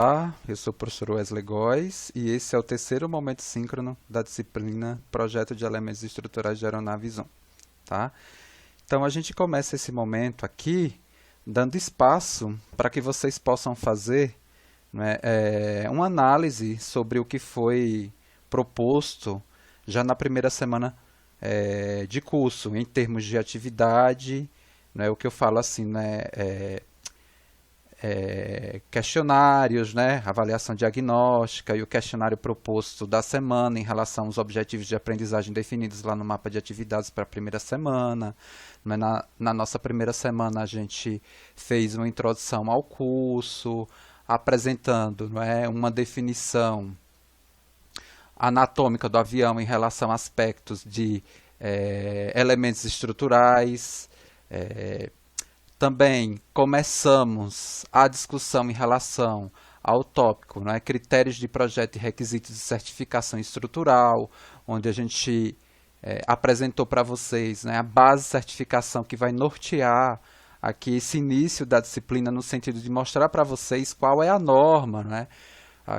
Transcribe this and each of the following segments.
Olá, eu sou o professor Wesley Góes e esse é o terceiro momento síncrono da disciplina Projeto de Elementos Estruturais de Aeronaves 1, tá? Então a gente começa esse momento aqui dando espaço para que vocês possam fazer, né, uma análise sobre o que foi proposto já na primeira semana de curso, em termos de atividade, né, o que eu falo assim, né, questionários, né, avaliação diagnóstica e o questionário proposto da semana em relação aos objetivos de aprendizagem definidos lá no mapa de atividades para a primeira semana. Né, na nossa primeira semana a gente fez uma introdução ao curso, apresentando, não é, uma definição anatômica do avião em relação a aspectos de elementos estruturais. Também começamos a discussão em relação ao tópico, né, critérios de projeto e requisitos de certificação estrutural, onde a gente apresentou para vocês, né, a base de certificação que vai nortear aqui esse início da disciplina, no sentido de mostrar para vocês qual é a norma, né,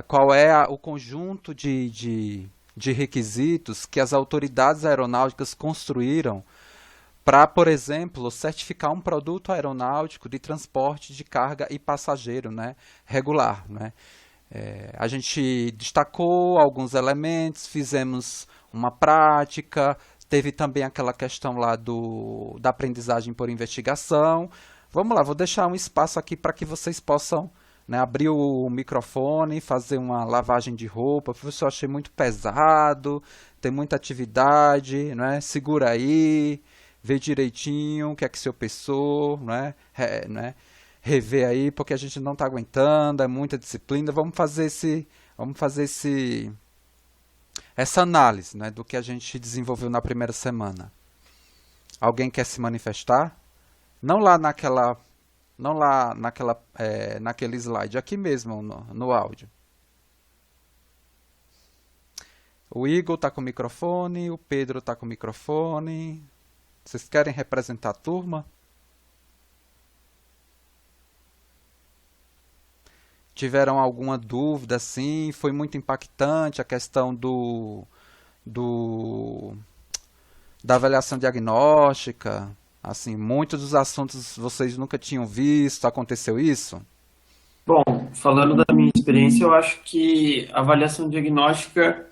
qual é o conjunto de requisitos que as autoridades aeronáuticas construíram para, por exemplo, certificar um produto aeronáutico de transporte de carga e passageiro, né, regular. Né? A gente destacou alguns elementos, fizemos uma prática, teve também aquela questão lá da aprendizagem por investigação. Vamos lá, vou deixar um espaço aqui para que vocês possam, né, abrir o microfone, fazer uma lavagem de roupa. Professor, achei muito pesado, tem muita atividade, né? Segura aí, vê direitinho o que é que o senhor pensou, né? Rever aí, porque a gente não está aguentando, é muita disciplina. Vamos fazer essa análise, né, do que a gente desenvolveu na primeira semana. Alguém quer se manifestar? Não lá naquele slide, aqui mesmo no áudio. O Igor está com o microfone, o Pedro está com o microfone. Vocês querem representar a turma? Tiveram alguma dúvida, sim? Foi muito impactante a questão da avaliação diagnóstica? Assim, muitos dos assuntos vocês nunca tinham visto, aconteceu isso? Bom, falando da minha experiência, eu acho que a avaliação diagnóstica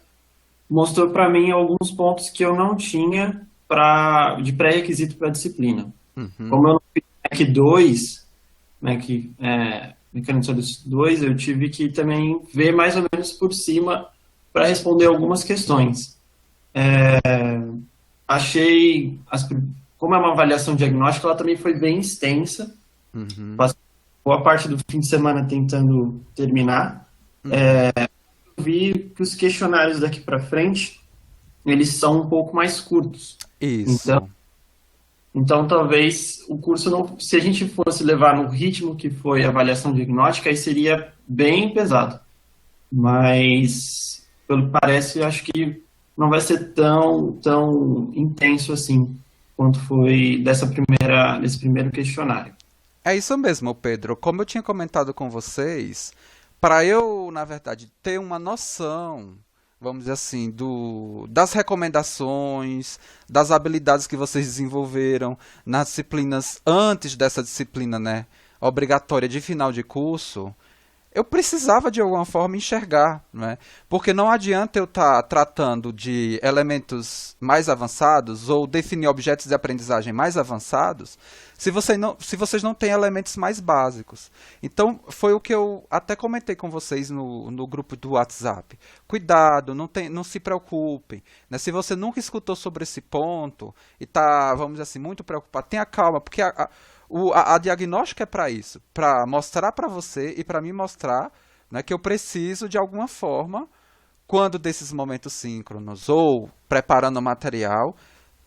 mostrou para mim alguns pontos que eu não tinha de pré-requisito para a disciplina. Uhum. Como eu não fiz MEC 2, Mecânica de Sólidos 2, eu tive que também ver mais ou menos por cima para responder algumas questões. Achei, como é uma avaliação diagnóstica, ela também foi bem extensa. Uhum. Passei boa parte do fim de semana tentando terminar. Uhum. Eu vi que os questionários daqui para frente, eles são um pouco mais curtos. Isso. Então, talvez o curso não, se a gente fosse levar no ritmo que foi a avaliação diagnóstica, aí seria bem pesado. Mas, pelo que parece, eu acho que não vai ser tão intenso assim quanto foi desse primeiro questionário. É isso mesmo, Pedro. Como eu tinha comentado com vocês, para eu, na verdade, ter uma noção, vamos dizer assim, das recomendações, das habilidades que vocês desenvolveram nas disciplinas antes dessa disciplina, né, obrigatória de final de curso, eu precisava de alguma forma enxergar, né? Porque não adianta eu estar tratando de elementos mais avançados ou definir objetos de aprendizagem mais avançados se vocês não têm elementos mais básicos. Então, foi o que eu até comentei com vocês no grupo do WhatsApp. Cuidado, não se preocupem. Né? Se você nunca escutou sobre esse ponto e está, vamos dizer assim, muito preocupado, tenha calma, porque a diagnóstica é para isso, para mostrar para você e para mim mostrar, né, que eu preciso de alguma forma, quando desses momentos síncronos ou preparando o material,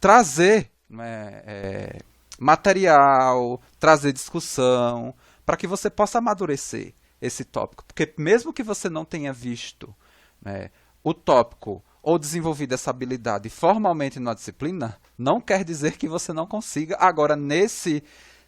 trazer, né, material, trazer discussão, para que você possa amadurecer esse tópico. Porque mesmo que você não tenha visto, né, o tópico ou desenvolvido essa habilidade formalmente na disciplina, não quer dizer que você não consiga agora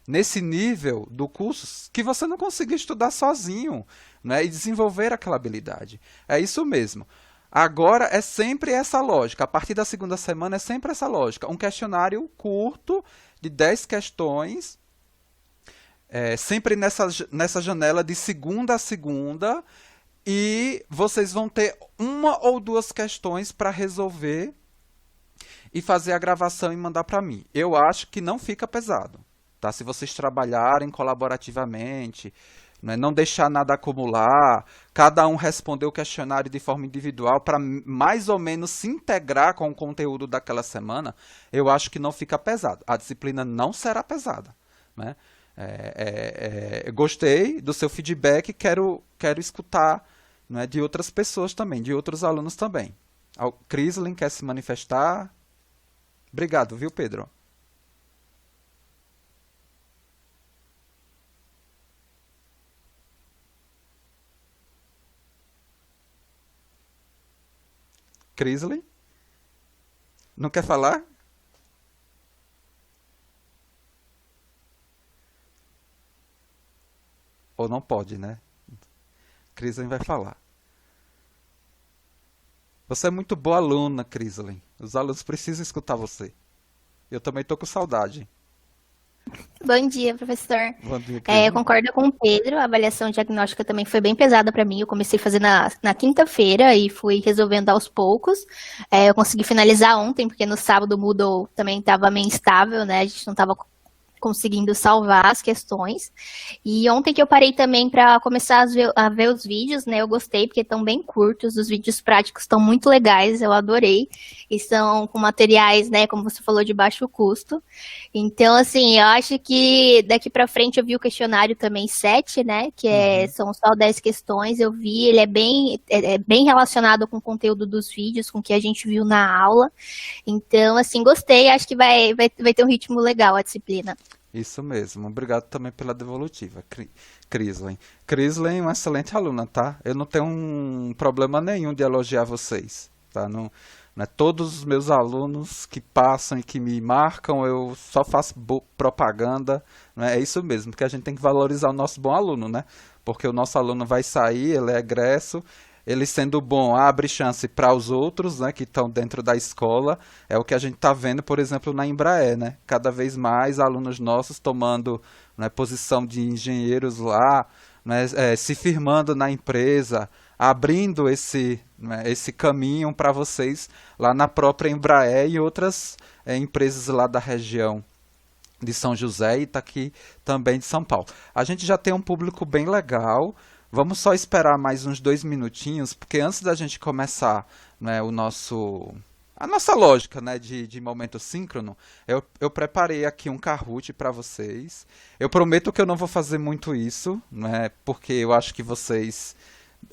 nesse nível do curso que você não consiga estudar sozinho, né, e desenvolver aquela habilidade. É isso mesmo. Agora é sempre essa lógica. A partir da segunda semana é sempre essa lógica. Um questionário curto de 10 questões, sempre nessa janela de segunda a segunda, e vocês vão ter uma ou duas questões para resolver e fazer a gravação e mandar para mim. Eu acho que não fica pesado, tá? Se vocês trabalharem colaborativamente, né, não deixar nada acumular, cada um responder o questionário de forma individual para mais ou menos se integrar com o conteúdo daquela semana, eu acho que não fica pesado. A disciplina não será pesada, né? Gostei do seu feedback, quero escutar, né, de outras pessoas também, de outros alunos também. O Crislin quer se manifestar? Obrigado, viu, Pedro? Crisley? Não quer falar? Ou não pode, né? Crisley vai falar. Você é muito boa aluna, Crisley. Os alunos precisam escutar você. Eu também tô com saudade. Bom dia, professor. Bom dia, Eu Crisley. concordo com o Pedro, a avaliação diagnóstica também foi bem pesada para mim. Eu comecei a fazer na quinta-feira e fui resolvendo aos poucos. Eu consegui finalizar ontem, porque no sábado o Moodle também estava meio instável, né? A gente não estava conseguindo salvar as questões. E ontem que eu parei também para começar a ver os vídeos, né? Eu gostei, porque estão bem curtos, os vídeos práticos estão muito legais, eu adorei. E são com materiais, né, como você falou, de baixo custo. Então, assim, eu acho que daqui para frente eu vi o questionário também 7, né, Uhum. são só 10 questões, eu vi, ele é bem relacionado com o conteúdo dos vídeos, com o que a gente viu na aula. Então, assim, gostei, acho que vai ter um ritmo legal a disciplina. Isso mesmo. Obrigado também pela devolutiva, Crisley. Crisley é uma excelente aluna, tá? Eu não tenho um problema nenhum de elogiar vocês, tá? Não, não é todos os meus alunos que passam e que me marcam, eu só faço propaganda, né? É isso mesmo, porque a gente tem que valorizar o nosso bom aluno, né? Porque o nosso aluno vai sair, ele é egresso, ele sendo bom abre chance para os outros, né, que estão dentro da escola. É o que a gente está vendo, por exemplo, na Embraer, né? Cada vez mais alunos nossos tomando, né, posição de engenheiros lá, né, se firmando na empresa, abrindo esse caminho para vocês lá na própria Embraer e outras empresas lá da região de São José e está aqui também de São Paulo. A gente já tem um público bem legal. Vamos só esperar mais uns 2 minutinhos, porque antes da gente começar, né, a nossa lógica, né, de momento síncrono, eu preparei aqui um Kahoot para vocês. Eu prometo que eu não vou fazer muito isso, né, porque eu acho que vocês,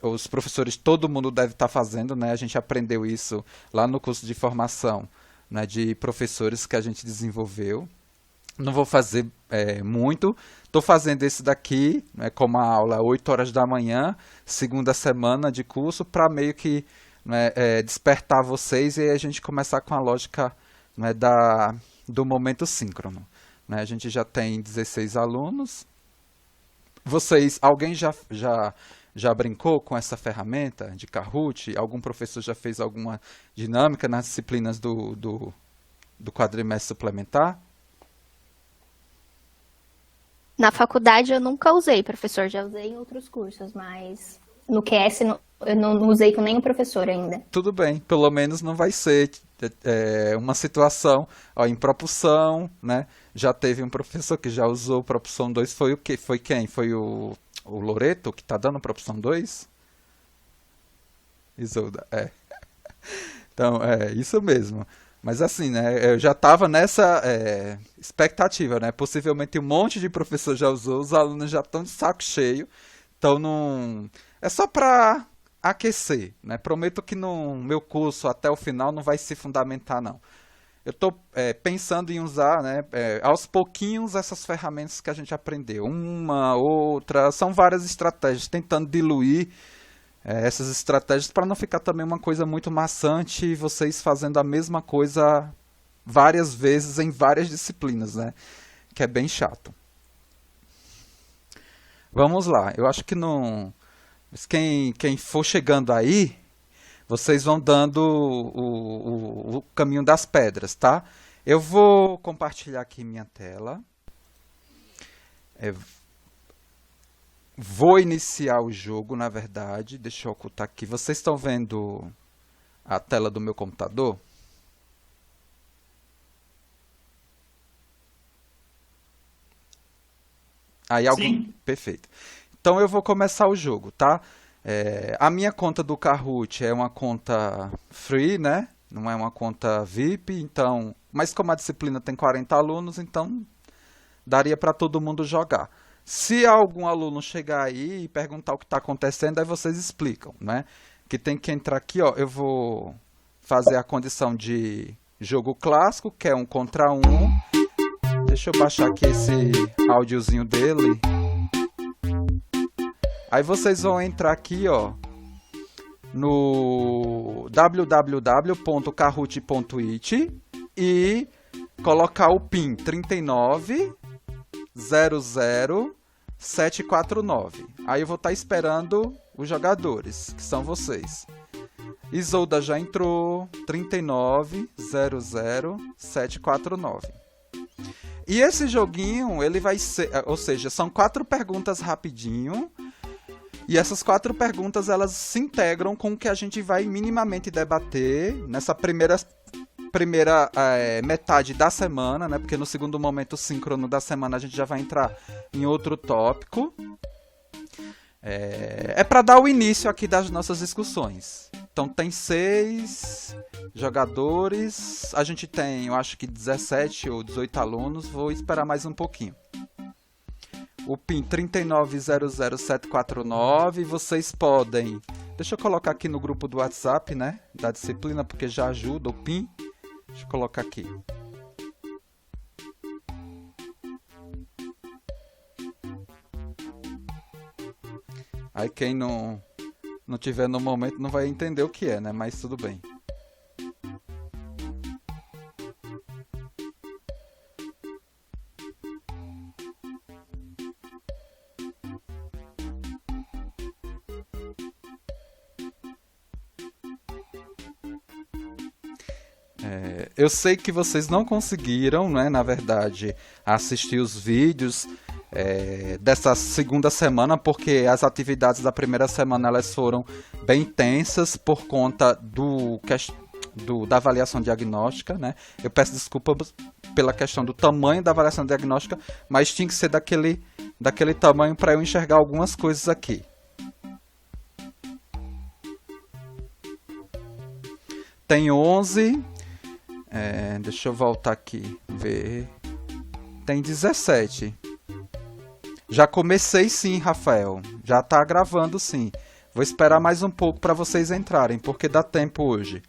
os professores, todo mundo deve estar fazendo, né? A gente aprendeu isso lá no curso de formação, né, de professores que a gente desenvolveu. Não vou fazer muito. Estou fazendo esse daqui, né, como a aula 8 horas da manhã, segunda semana de curso, para meio que, né, despertar vocês e aí a gente começar com a lógica, né, do momento síncrono. Né? A gente já tem 16 alunos. Alguém já brincou com essa ferramenta de Kahoot? Algum professor já fez alguma dinâmica nas disciplinas do quadrimestre suplementar? Na faculdade eu nunca usei, professor, já usei em outros cursos, mas no QS eu não usei com nenhum professor ainda. Tudo bem, pelo menos não vai ser uma situação ó, em propulsão, né? Já teve um professor que já usou propulsão 2, foi o quê? Foi quem? Foi o Loreto que está dando propulsão 2? Isolda, Então, é isso mesmo. Mas assim, né, eu já estava nessa expectativa, né? Possivelmente um monte de professor já usou, os alunos já estão de saco cheio, então não... É só para aquecer, né? Prometo que no meu curso até o final não vai se fundamentar, não. Eu estou pensando em usar, né, aos pouquinhos essas ferramentas que a gente aprendeu. Uma, outra, são várias estratégias, tentando diluir essas estratégias para não ficar também uma coisa muito maçante e vocês fazendo a mesma coisa várias vezes em várias disciplinas, né? Que é bem chato. Vamos lá. Eu acho que não. Mas quem for chegando aí, vocês vão dando o caminho das pedras, tá? Eu vou compartilhar aqui minha tela. Vou iniciar o jogo, na verdade. Deixa eu ocultar aqui. Vocês estão vendo a tela do meu computador? Aí algum... Sim. Perfeito. Então eu vou começar o jogo, tá? A minha conta do Kahoot é uma conta free, né? Não é uma conta VIP, então... Mas como a disciplina tem 40 alunos, então daria para todo mundo jogar. Se algum aluno chegar aí e perguntar o que está acontecendo, aí vocês explicam, né? Que tem que entrar aqui, ó. Eu vou fazer a condição de jogo clássico, que é 1 contra 1. Deixa eu baixar aqui esse áudiozinho dele. Aí vocês vão entrar aqui, ó, no www.kahoot.it e colocar o PIN 3900749. Aí eu vou estar esperando os jogadores, que são vocês. Isolda já entrou, 3900749. E esse joguinho, ele vai ser, ou seja, são 4 perguntas rapidinho. E essas 4 perguntas, elas se integram com o que a gente vai minimamente debater nessa primeira metade da semana, né? Porque no segundo momento síncrono da semana a gente já vai entrar em outro tópico. É para dar o início aqui das nossas discussões. Então tem 6 jogadores, a gente tem, eu acho que 17 ou 18 alunos, vou esperar mais um pouquinho. O PIN 3900749, vocês podem... Deixa eu colocar aqui no grupo do WhatsApp, né, da disciplina, porque já ajuda o PIN. Deixa eu colocar aqui. Aí quem não tiver no momento não vai entender o que é, né, mas tudo bem. Eu sei que vocês não conseguiram, né, na verdade, assistir os vídeos dessa segunda semana, porque as atividades da primeira semana elas foram bem intensas por conta da avaliação diagnóstica, né? Eu peço desculpa pela questão do tamanho da avaliação diagnóstica, mas tinha que ser daquele tamanho para eu enxergar algumas coisas aqui. Tem 11... deixa eu voltar aqui, ver. Tem 17. Já comecei sim, Rafael. Já tá gravando sim. Vou esperar mais um pouco para vocês entrarem, porque dá tempo hoje.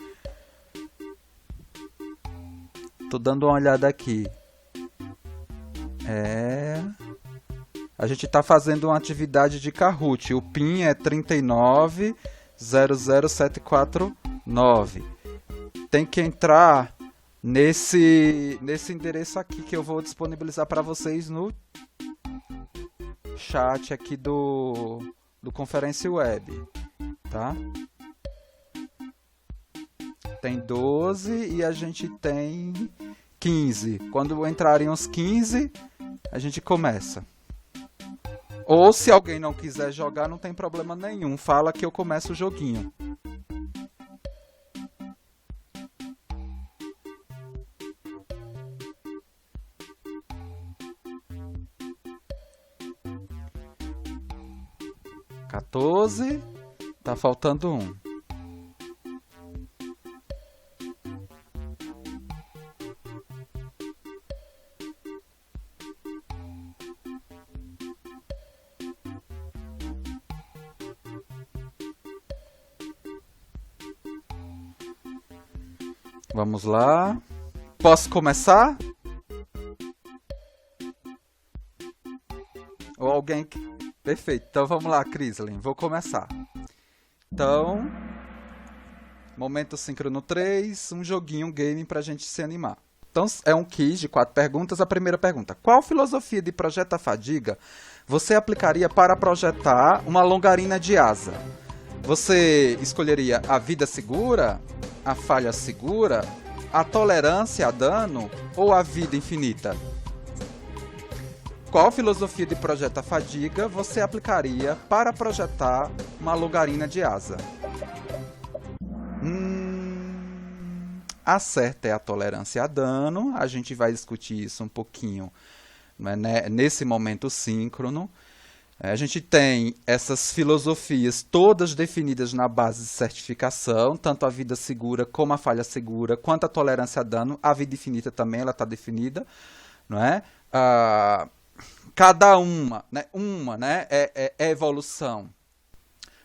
Tô dando uma olhada aqui. A gente tá fazendo uma atividade de Kahoot. O PIN é 3900749. Tem que entrar nesse endereço aqui que eu vou disponibilizar para vocês no chat aqui do Conferência Web, tá? Tem 12 e a gente tem 15. Quando entrarem os 15, a gente começa. Ou se alguém não quiser jogar, não tem problema nenhum. Fala que eu começo o joguinho. Tá faltando um. Vamos lá. Posso começar? Ou alguém... Perfeito. Então vamos lá, Crislin. Vou começar. Então, momento síncrono 3, um joguinho, um game pra gente se animar. Então, é um quiz de 4 perguntas. A primeira pergunta: qual filosofia de Projeta Fadiga você aplicaria para projetar uma longarina de asa? Você escolheria a vida segura, a falha segura, a tolerância a dano ou a vida infinita? Qual filosofia de Projeta Fadiga você aplicaria para projetar uma longarina de asa? A certa é a tolerância a dano. A gente vai discutir isso um pouquinho, né, nesse momento síncrono. A gente tem essas filosofias todas definidas na base de certificação, tanto a vida segura como a falha segura, quanto a tolerância a dano. A vida infinita também ela está definida, não é? Cada uma, né, é evolução,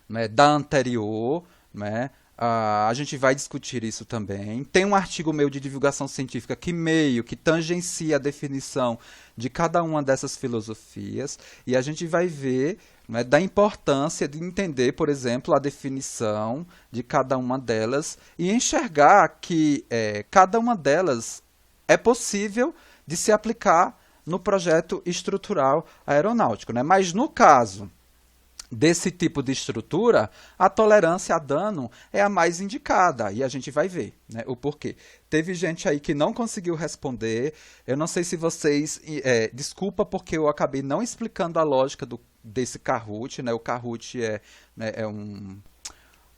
né, da anterior, né? A gente vai discutir isso também. Tem um artigo meu de divulgação científica que meio que tangencia a definição de cada uma dessas filosofias, e a gente vai ver, né, da importância de entender, por exemplo, a definição de cada uma delas e enxergar que cada uma delas é possível de se aplicar no projeto estrutural aeronáutico, né? Mas no caso desse tipo de estrutura, a tolerância a dano é a mais indicada, e a gente vai ver, né, o porquê. Teve gente aí que não conseguiu responder. Eu não sei se vocês... desculpa porque eu acabei não explicando a lógica desse Kahoot, né? O Kahoot é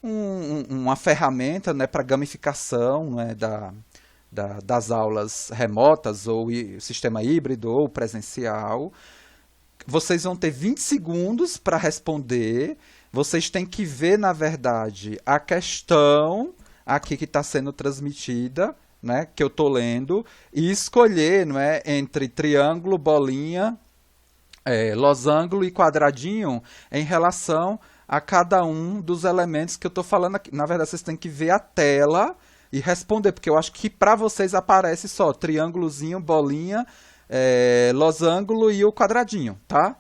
uma ferramenta, né, para gamificação, né, das aulas remotas, ou sistema híbrido, ou presencial. Vocês vão ter 20 segundos para responder. Vocês têm que ver, na verdade, a questão aqui que está sendo transmitida, né, que eu estou lendo, e escolher, não é, entre triângulo, bolinha, losango e quadradinho em relação a cada um dos elementos que eu estou falando aqui. Na verdade, vocês têm que ver a tela e responder, porque eu acho que para vocês aparece só triângulozinho, bolinha, losango e o quadradinho, tá?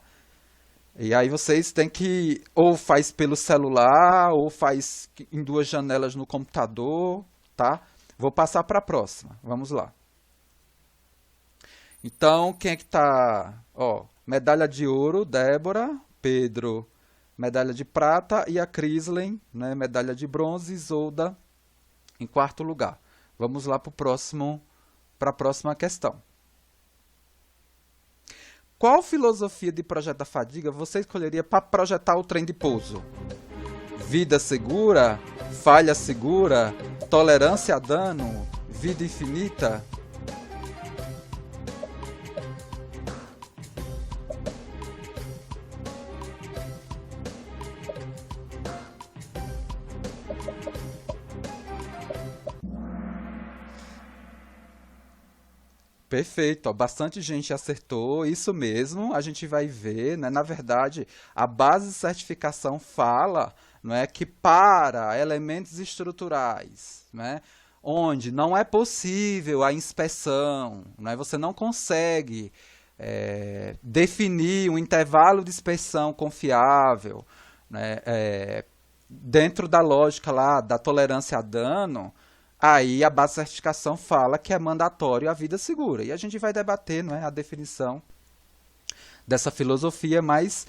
E aí vocês têm que, ou faz pelo celular, ou faz em 2 janelas no computador, tá? Vou passar para a próxima, vamos lá. Então, quem é que tá? Ó, medalha de ouro, Débora, Pedro, medalha de prata, e a Crislen, né, medalha de bronze, Isolda em 4º lugar. Vamos lá para a próxima questão. Qual filosofia de Projeta Fadiga você escolheria para projetar o trem de pouso? Vida segura, falha segura, tolerância a dano, vida infinita? Perfeito, ó, bastante gente acertou, isso mesmo, a gente vai ver, né? Na verdade, a base de certificação fala, não é, que para elementos estruturais, né, onde não é possível a inspeção, não é, você não consegue definir um intervalo de inspeção confiável, né, dentro da lógica lá da tolerância a dano. Aí a base de certificação fala que é mandatório a vida segura. E a gente vai debater, não é, a definição dessa filosofia, mas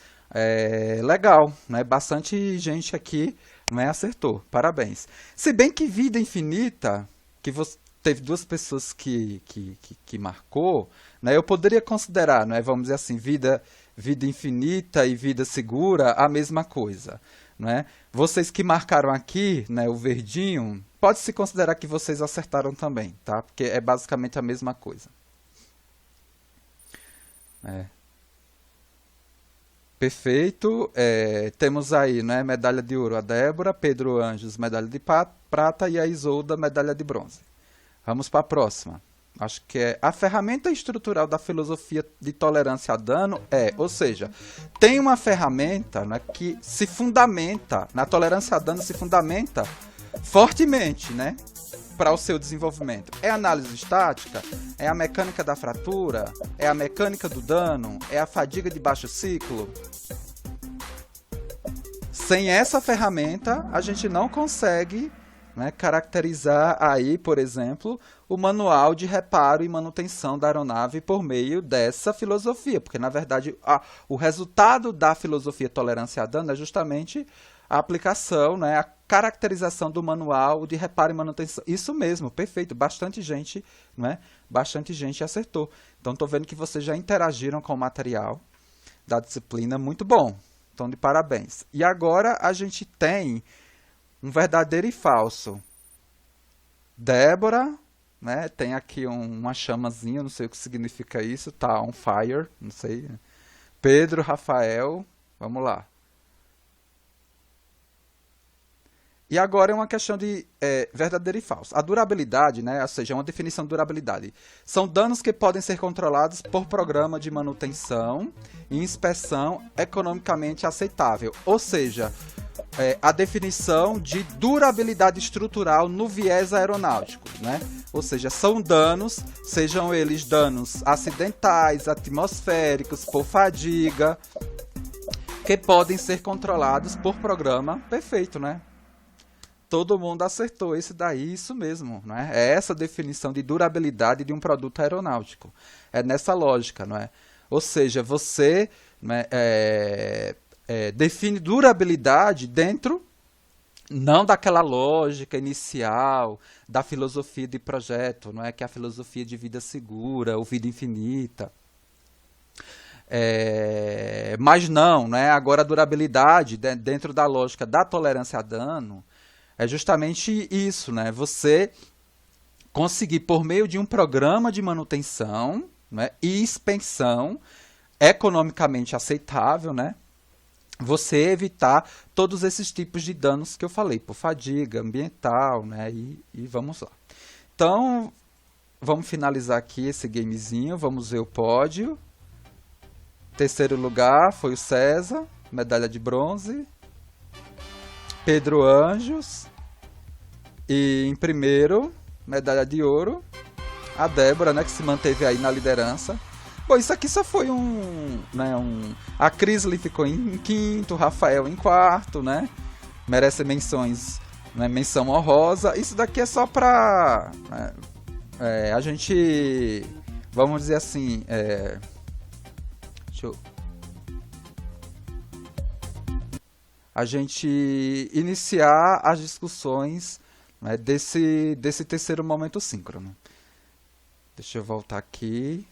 legal, né? Bastante gente aqui, não é, acertou. Parabéns. Se bem que vida infinita, que teve 2 pessoas que marcou, né? Eu poderia considerar, não é, vamos dizer assim, vida infinita e vida segura a mesma coisa, não é? Vocês que marcaram aqui, né, o verdinho, pode-se considerar que vocês acertaram também, tá? Porque é basicamente a mesma coisa. Perfeito. Temos aí, né, medalha de ouro a Débora, Pedro Anjos, medalha de prata, e a Isolda, medalha de bronze. Vamos para a próxima. Acho que é a ferramenta estrutural da filosofia de tolerância a dano ou seja, tem uma ferramenta, né, que se fundamenta, na tolerância a dano se fundamenta fortemente, né, para o seu desenvolvimento. É a análise estática, é a mecânica da fratura, é a mecânica do dano, é a fadiga de baixo ciclo. Sem essa ferramenta, a gente não consegue né, caracterizar aí, por exemplo, o manual de reparo e manutenção da aeronave por meio dessa filosofia, porque na verdade o resultado da filosofia tolerância a dano é justamente a aplicação, né, a caracterização do manual de reparo e manutenção. Isso mesmo, perfeito, bastante gente, né, bastante gente acertou. Então estou vendo que vocês já interagiram com o material da disciplina, muito bom, então de parabéns. E agora a gente tem um verdadeiro e falso. Débora, né, tem aqui uma chamazinha, não sei o que significa isso, tá on fire, não sei. Pedro, Rafael, vamos lá. E agora é uma questão de verdadeiro e falso. A durabilidade, né, ou seja, uma definição de durabilidade. São danos que podem ser controlados por programa de manutenção e inspeção economicamente aceitável. Ou seja, a definição de durabilidade estrutural no viés aeronáutico, né? Ou seja, são danos, sejam eles danos acidentais, atmosféricos, por fadiga, que podem ser controlados por programa perfeito, né? Todo mundo acertou esse daí, isso mesmo, né? É essa definição de durabilidade de um produto aeronáutico. É nessa lógica, não é? Ou seja, você, né, define durabilidade dentro, não daquela lógica inicial da filosofia de projeto, não é, que é a filosofia de vida segura ou vida infinita. Mas não, né? Agora a durabilidade dentro da lógica da tolerância a dano é justamente isso, né? Você conseguir, por meio de um programa de manutenção, né, e expensão economicamente aceitável, né, você evitar todos esses tipos de danos que eu falei, por fadiga ambiental, né, e vamos lá. Então, vamos finalizar aqui esse gamezinho, vamos ver o pódio. Terceiro lugar foi o César, medalha de bronze. Pedro Anjos. E em primeiro, medalha de ouro, a Débora, né, que se manteve aí na liderança. Bom, isso aqui só foi a Crisley ficou em quinto, Rafael em quarto, né? Merece menções, né, menção honrosa. Isso daqui é só pra a gente, vamos dizer assim, a gente iniciar as discussões, né, desse terceiro momento síncrono. Deixa eu voltar aqui.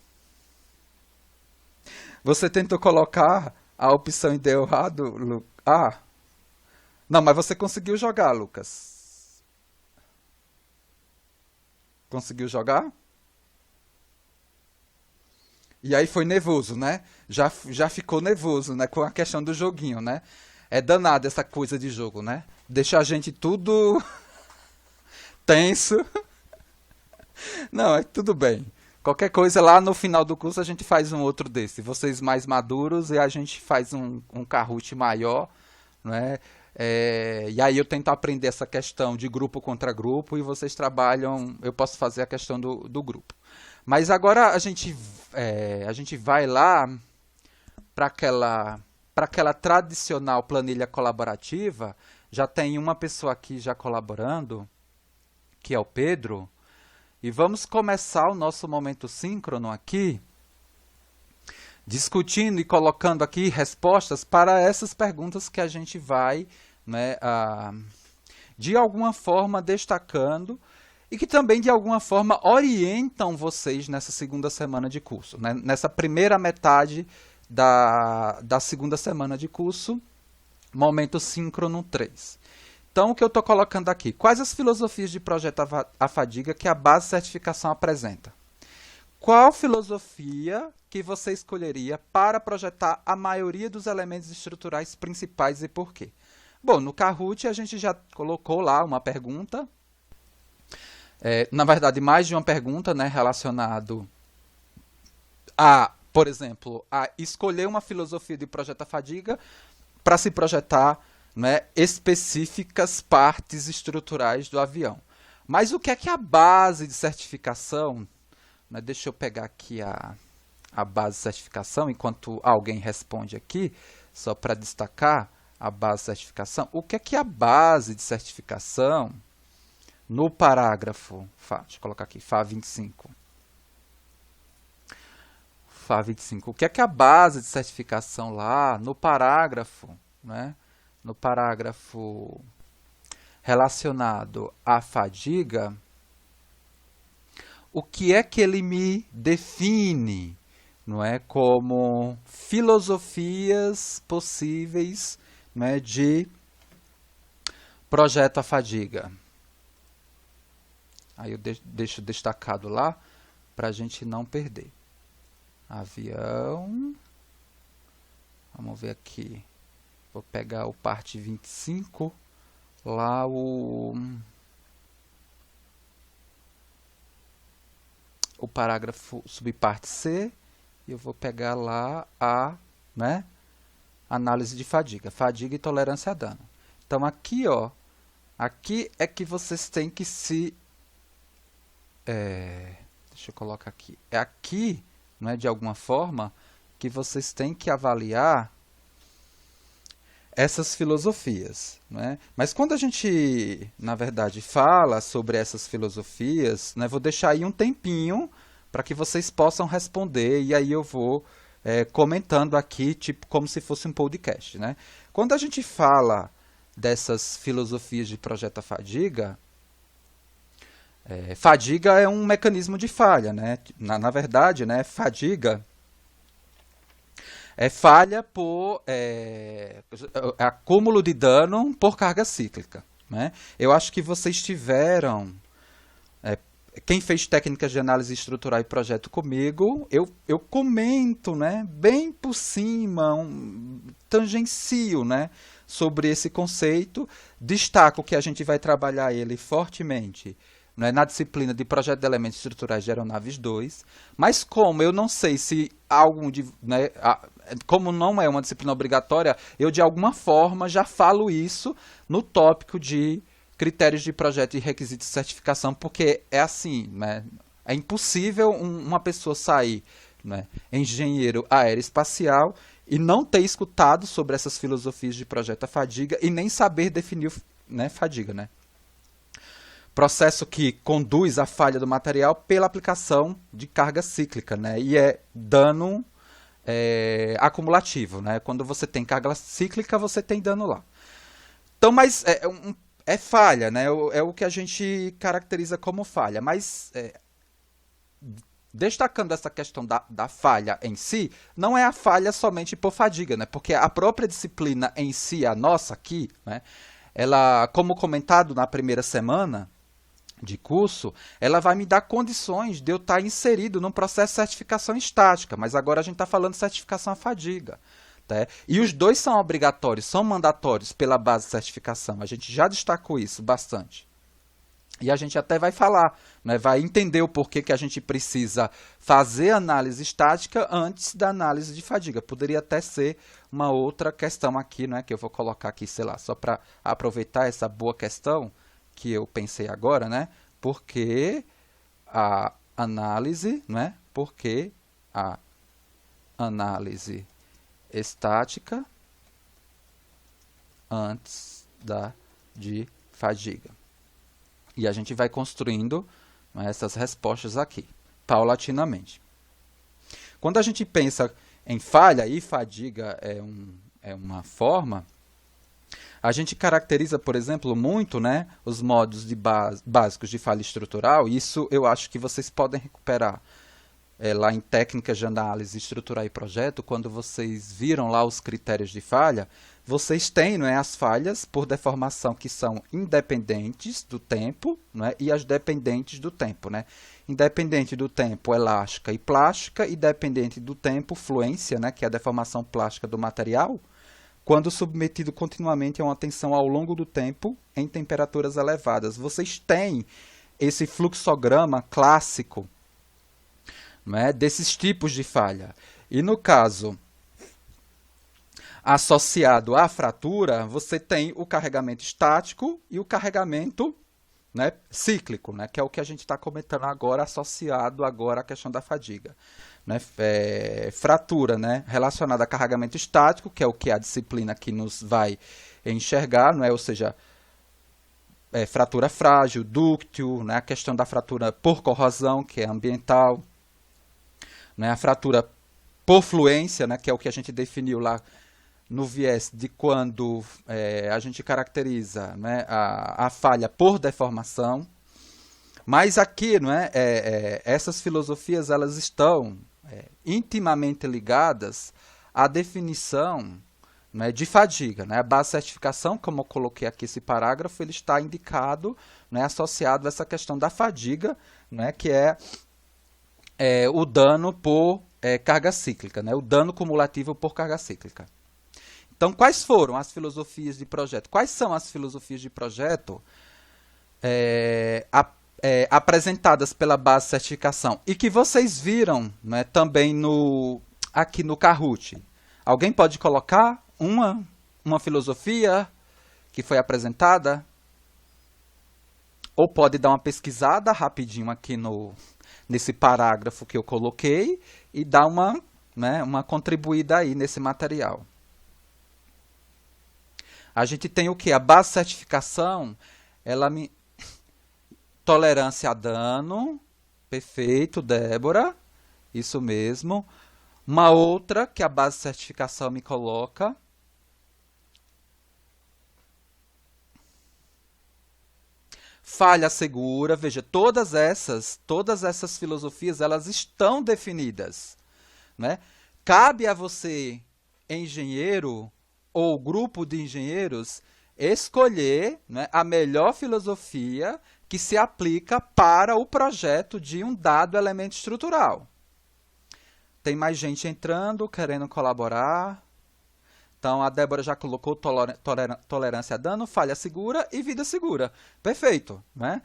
Você tentou colocar a opção e deu errado, Lu? Ah! Não, mas você conseguiu jogar, Lucas. Conseguiu jogar? E aí foi nervoso, né? Já ficou nervoso, né? Com a questão do joguinho, né? É danado essa coisa de jogo, né? Deixa a gente tudo tenso. Não, é tudo bem. Qualquer coisa lá no final do curso a gente faz um outro desse. Vocês mais maduros e a gente faz um Kahoot maior, né? E aí eu tento aprender essa questão de grupo contra grupo e vocês trabalham, eu posso fazer a questão do grupo. Mas agora a gente vai lá para aquela tradicional planilha colaborativa. Já tem uma pessoa aqui já colaborando, que é o Pedro. E vamos começar o nosso momento síncrono aqui, discutindo e colocando aqui respostas para essas perguntas que a gente vai, né, de alguma forma destacando e que também de alguma forma orientam vocês nessa segunda semana de curso, né, nessa primeira metade da segunda semana de curso, momento síncrono 3. Então, o que eu estou colocando aqui? Quais as filosofias de projeto à fadiga que a base de certificação apresenta? Qual filosofia que você escolheria para projetar a maioria dos elementos estruturais principais e por quê? Bom, no Kahoot a gente já colocou lá uma pergunta. Na verdade, mais de uma pergunta, né, relacionado a, por exemplo, a escolher uma filosofia de projeto à fadiga para se projetar, né, específicas partes estruturais do avião. Mas o que é que a base de certificação, né, deixa eu pegar aqui a base de certificação, enquanto alguém responde aqui, só para destacar a base de certificação. O que é que a base de certificação no parágrafo, deixa eu colocar aqui, FA 25. FA 25. O que é que a base de certificação lá, no parágrafo, né? No parágrafo relacionado à fadiga, o que é que ele me define, não é, como filosofias possíveis, não é, de projeto à fadiga. Aí eu deixo destacado lá para a gente não perder. Avião. Vamos ver aqui. Vou pegar o parte 25. Lá o parágrafo subparte C. E eu vou pegar lá a, né, análise de fadiga. Fadiga e tolerância a dano. Então aqui, ó. Aqui é que vocês têm que se... deixa eu colocar aqui. É aqui, não é, de alguma forma, que vocês têm que avaliar essas filosofias, né? Mas quando a gente, na verdade, fala sobre essas filosofias, né, vou deixar aí um tempinho para que vocês possam responder, e aí eu vou comentando aqui, tipo como se fosse um podcast, né? Quando a gente fala dessas filosofias de projeto à fadiga, fadiga é um mecanismo de falha, né? Na verdade, né, fadiga é falha por acúmulo de dano por carga cíclica, né? Eu acho que vocês tiveram... quem fez técnicas de análise estrutural e projeto comigo, eu comento, né, bem por cima, tangencio, né, sobre esse conceito, destaco que a gente vai trabalhar ele fortemente, né, na disciplina de Projeto de Elementos Estruturais de Aeronaves 2, mas como eu não sei se algum de... né, como não é uma disciplina obrigatória, eu de alguma forma já falo isso no tópico de critérios de projeto e requisitos de certificação, porque é assim, né, é impossível uma pessoa sair, né, engenheiro aeroespacial e não ter escutado sobre essas filosofias de projeto à fadiga e nem saber definir, né, fadiga, né? Processo que conduz à falha do material pela aplicação de carga cíclica, né? E é dano acumulativo, né? Quando você tem carga cíclica, você tem dano lá. Então, mas é falha, né? É o que a gente caracteriza como falha. Mas, destacando essa questão da falha em si, não é a falha somente por fadiga, né? Porque a própria disciplina em si, a nossa aqui, né? Ela, como comentado na primeira semana de curso, ela vai me dar condições de eu estar inserido num processo de certificação estática, mas agora a gente está falando de certificação à fadiga. Tá? E os dois são obrigatórios, são mandatórios pela base de certificação, a gente já destacou isso bastante. E a gente até vai falar, né, vai entender o porquê que a gente precisa fazer análise estática antes da análise de fadiga. Poderia até ser uma outra questão aqui, né, que eu vou colocar aqui, sei lá, só para aproveitar essa boa questão que eu pensei agora, né? Porque a análise, né? Porque a análise estática antes de fadiga. E a gente vai construindo, né, essas respostas aqui, paulatinamente. Quando a gente pensa em falha, e fadiga é uma forma... A gente caracteriza, por exemplo, muito, né, os modos básicos de falha estrutural. Isso eu acho que vocês podem recuperar lá em técnicas de análise estrutural e projeto. Quando vocês viram lá os critérios de falha, vocês têm, não é, as falhas por deformação que são independentes do tempo, não é, e as dependentes do tempo. Né? Independente do tempo, elástica e plástica, e dependente do tempo, fluência, né, que é a deformação plástica do material, quando submetido continuamente a uma tensão ao longo do tempo em temperaturas elevadas. Vocês têm esse fluxograma clássico, né, desses tipos de falha. E no caso associado à fratura, você tem o carregamento estático e o carregamento, né, cíclico, né, que é o que a gente está comentando agora, associado agora à questão da fadiga. Né, fratura, né, relacionada a carregamento estático, que é o que a disciplina que nos vai enxergar, não é? Ou seja, fratura frágil, dúctil, né, a questão da fratura por corrosão, que é ambiental, né, a fratura por fluência, né, que é o que a gente definiu lá no viés de quando a gente caracteriza, né, a falha por deformação. Mas aqui, não é, essas filosofias elas estão intimamente ligadas à definição, né, de fadiga. Né? A base de certificação, como eu coloquei aqui esse parágrafo, ele está indicado, né, associado a essa questão da fadiga, né, que é o dano por carga cíclica, né, o dano cumulativo por carga cíclica. Então, quais foram as filosofias de projeto? Quais são as filosofias de projeto apresentadas pela base de certificação e que vocês viram, né, também aqui no Kahoot? Alguém pode colocar uma filosofia que foi apresentada? Ou pode dar uma pesquisada rapidinho aqui nesse parágrafo que eu coloquei e dar uma contribuída aí nesse material. A gente tem o que? A base de certificação, tolerância a dano, perfeito, Débora, isso mesmo. Uma outra que a base de certificação me coloca. Falha segura, veja, todas essas filosofias, elas estão definidas, né? Cabe a você, engenheiro, ou grupo de engenheiros, escolher, né, a melhor filosofia que se aplica para o projeto de um dado elemento estrutural. Tem mais gente entrando, querendo colaborar. Então, a Débora já colocou tolerância a dano, falha segura e vida segura. Perfeito, né?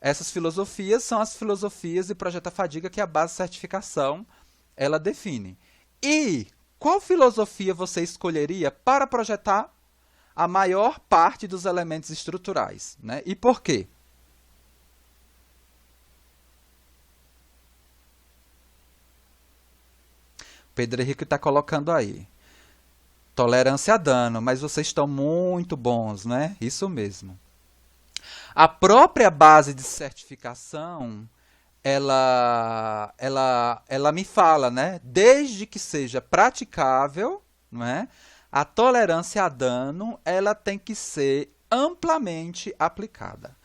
Essas filosofias são as filosofias de projeto à fadiga que a base de certificação ela define. E qual filosofia você escolheria para projetar a maior parte dos elementos estruturais, né? E por quê? Pedro Henrique está colocando aí. Tolerância a dano, mas vocês estão muito bons, né? Isso mesmo. A própria base de certificação, ela me fala, né? Desde que seja praticável, né? A tolerância a dano, ela tem que ser amplamente aplicada.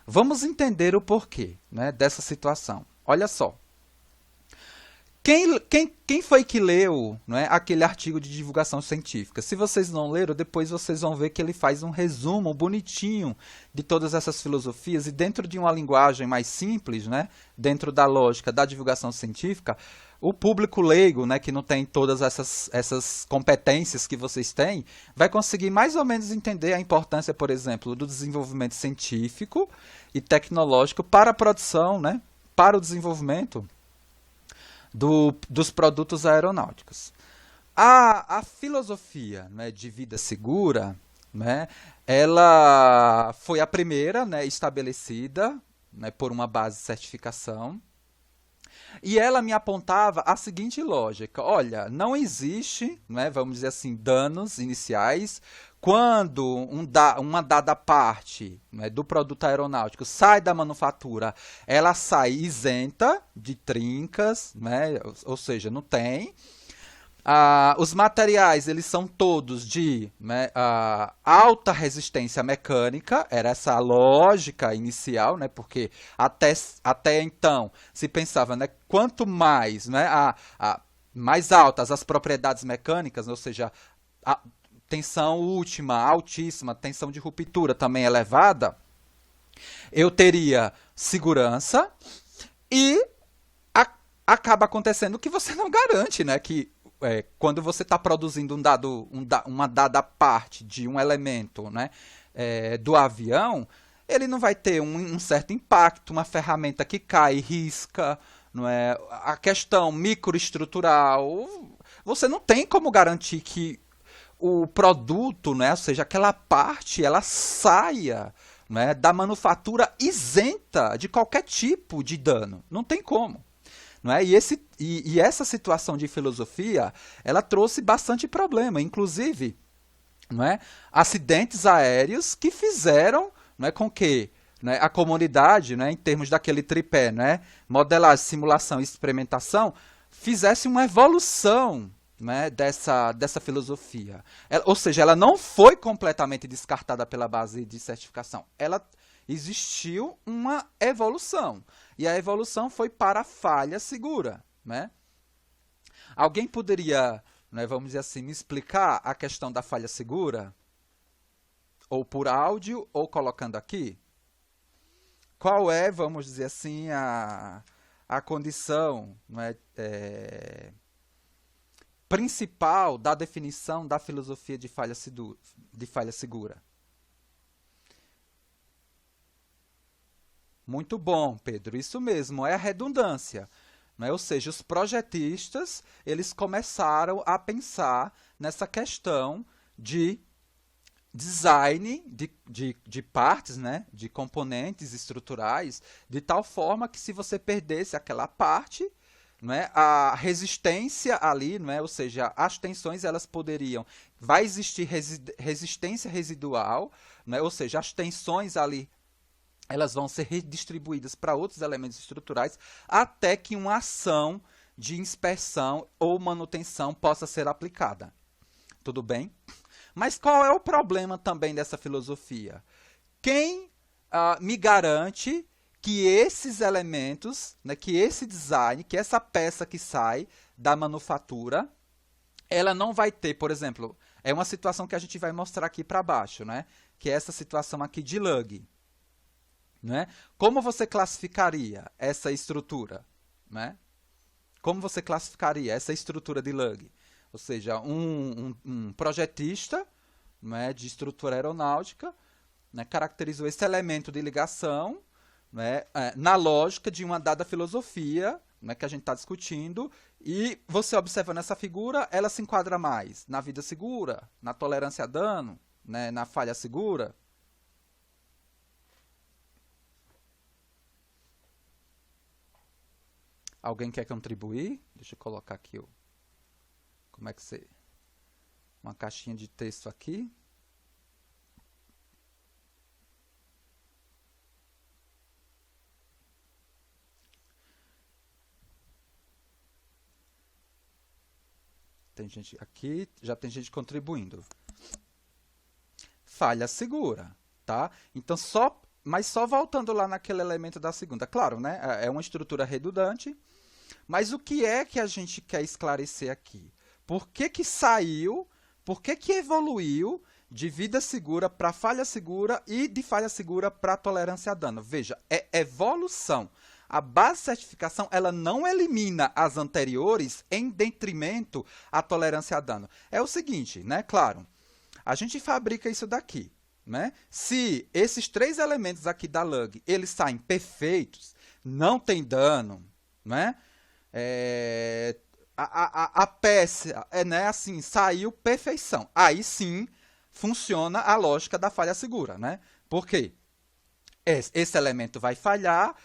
Vamos entender o porquê, né, dessa situação. Olha só. Quem foi que leu, né, aquele artigo de divulgação científica? Se vocês não leram, depois vocês vão ver que ele faz um resumo bonitinho de todas essas filosofias e dentro de uma linguagem mais simples, né, dentro da lógica da divulgação científica, o público leigo, né, que não tem todas essas competências que vocês têm, vai conseguir mais ou menos entender a importância, por exemplo, do desenvolvimento científico e tecnológico para a produção, né, para o desenvolvimento dos produtos aeronáuticos. A filosofia, né, de vida segura, né, ela foi a primeira, né, estabelecida, né, por uma base de certificação, e ela me apontava a seguinte lógica: olha, não existe, né, vamos dizer assim, danos iniciais quando uma dada parte, né, do produto aeronáutico sai da manufatura, ela sai isenta de trincas, né, ou seja, não tem. Os materiais eles são todos de, né, alta resistência mecânica, era essa a lógica inicial, né, porque até então se pensava, né, quanto mais, né, mais altas as propriedades mecânicas, ou seja, a tensão última, altíssima, tensão de ruptura também elevada, eu teria segurança e acaba acontecendo que você não garante, né, que quando você está produzindo uma dada parte de um elemento, né, do avião, ele não vai ter um certo impacto, uma ferramenta que cai, risca, não é? A questão microestrutural, você não tem como garantir que o produto, né, ou seja, aquela parte, ela saia, né, da manufatura isenta de qualquer tipo de dano. Não tem como. Não é? E essa situação de filosofia, ela trouxe bastante problema, inclusive, não é? Acidentes aéreos que fizeram, não é, com que, né, a comunidade, né, em termos daquele tripé, né, modelagem, simulação e experimentação, fizesse uma evolução, né, dessa filosofia. Ou seja, ela não foi completamente descartada pela base de certificação. Ela existiu uma evolução. E a evolução foi para a falha segura. Né? Alguém poderia, né, vamos dizer assim, me explicar a questão da falha segura? Ou por áudio, ou colocando aqui? Qual é, vamos dizer assim, a condição, né, principal da definição da filosofia de falha segura? Muito bom, Pedro. Isso mesmo, é a redundância. Né? Ou seja, os projetistas eles começaram a pensar nessa questão de design de partes, né? De componentes estruturais, de tal forma que se você perdesse aquela parte, né, a resistência ali, né, ou seja, as tensões elas poderiam, vai existir resistência residual, né, ou seja, as tensões ali elas vão ser redistribuídas para outros elementos estruturais até que uma ação de inspeção ou manutenção possa ser aplicada. Tudo bem? Mas qual é o problema também dessa filosofia? Quem me garante que esses elementos, né, que esse design, que essa peça que sai da manufatura, ela não vai ter, por exemplo, é uma situação que a gente vai mostrar aqui para baixo, né, que é essa situação aqui de lug. Né? Como você classificaria essa estrutura? Né? Como você classificaria essa estrutura de lug? Ou seja, um projetista, né, de estrutura aeronáutica, né, caracterizou esse elemento de ligação, né, na lógica de uma dada filosofia, né, que a gente está discutindo, e você observando essa figura, ela se enquadra mais na vida segura, na tolerância a dano, né, na falha segura. Alguém quer contribuir? Deixa eu colocar aqui como é que você... Uma caixinha de texto aqui. Tem gente aqui, já tem gente contribuindo. Falha segura, tá? Então, mas só voltando lá naquele elemento da segunda. Claro, né? É uma estrutura redundante, mas o que é que a gente quer esclarecer aqui? Por que que saiu, por que que evoluiu de vida segura para falha segura e de falha segura para tolerância a dano? Veja, é evolução. A base de certificação ela não elimina as anteriores em detrimento à tolerância a dano. É o seguinte, né? Claro, a gente fabrica isso daqui. Né? Se esses três elementos aqui da lug eles saem perfeitos, não tem dano, né? A peça né, assim, saiu perfeição. Aí sim funciona a lógica da falha segura. Né? Por quê? Esse elemento vai falhar,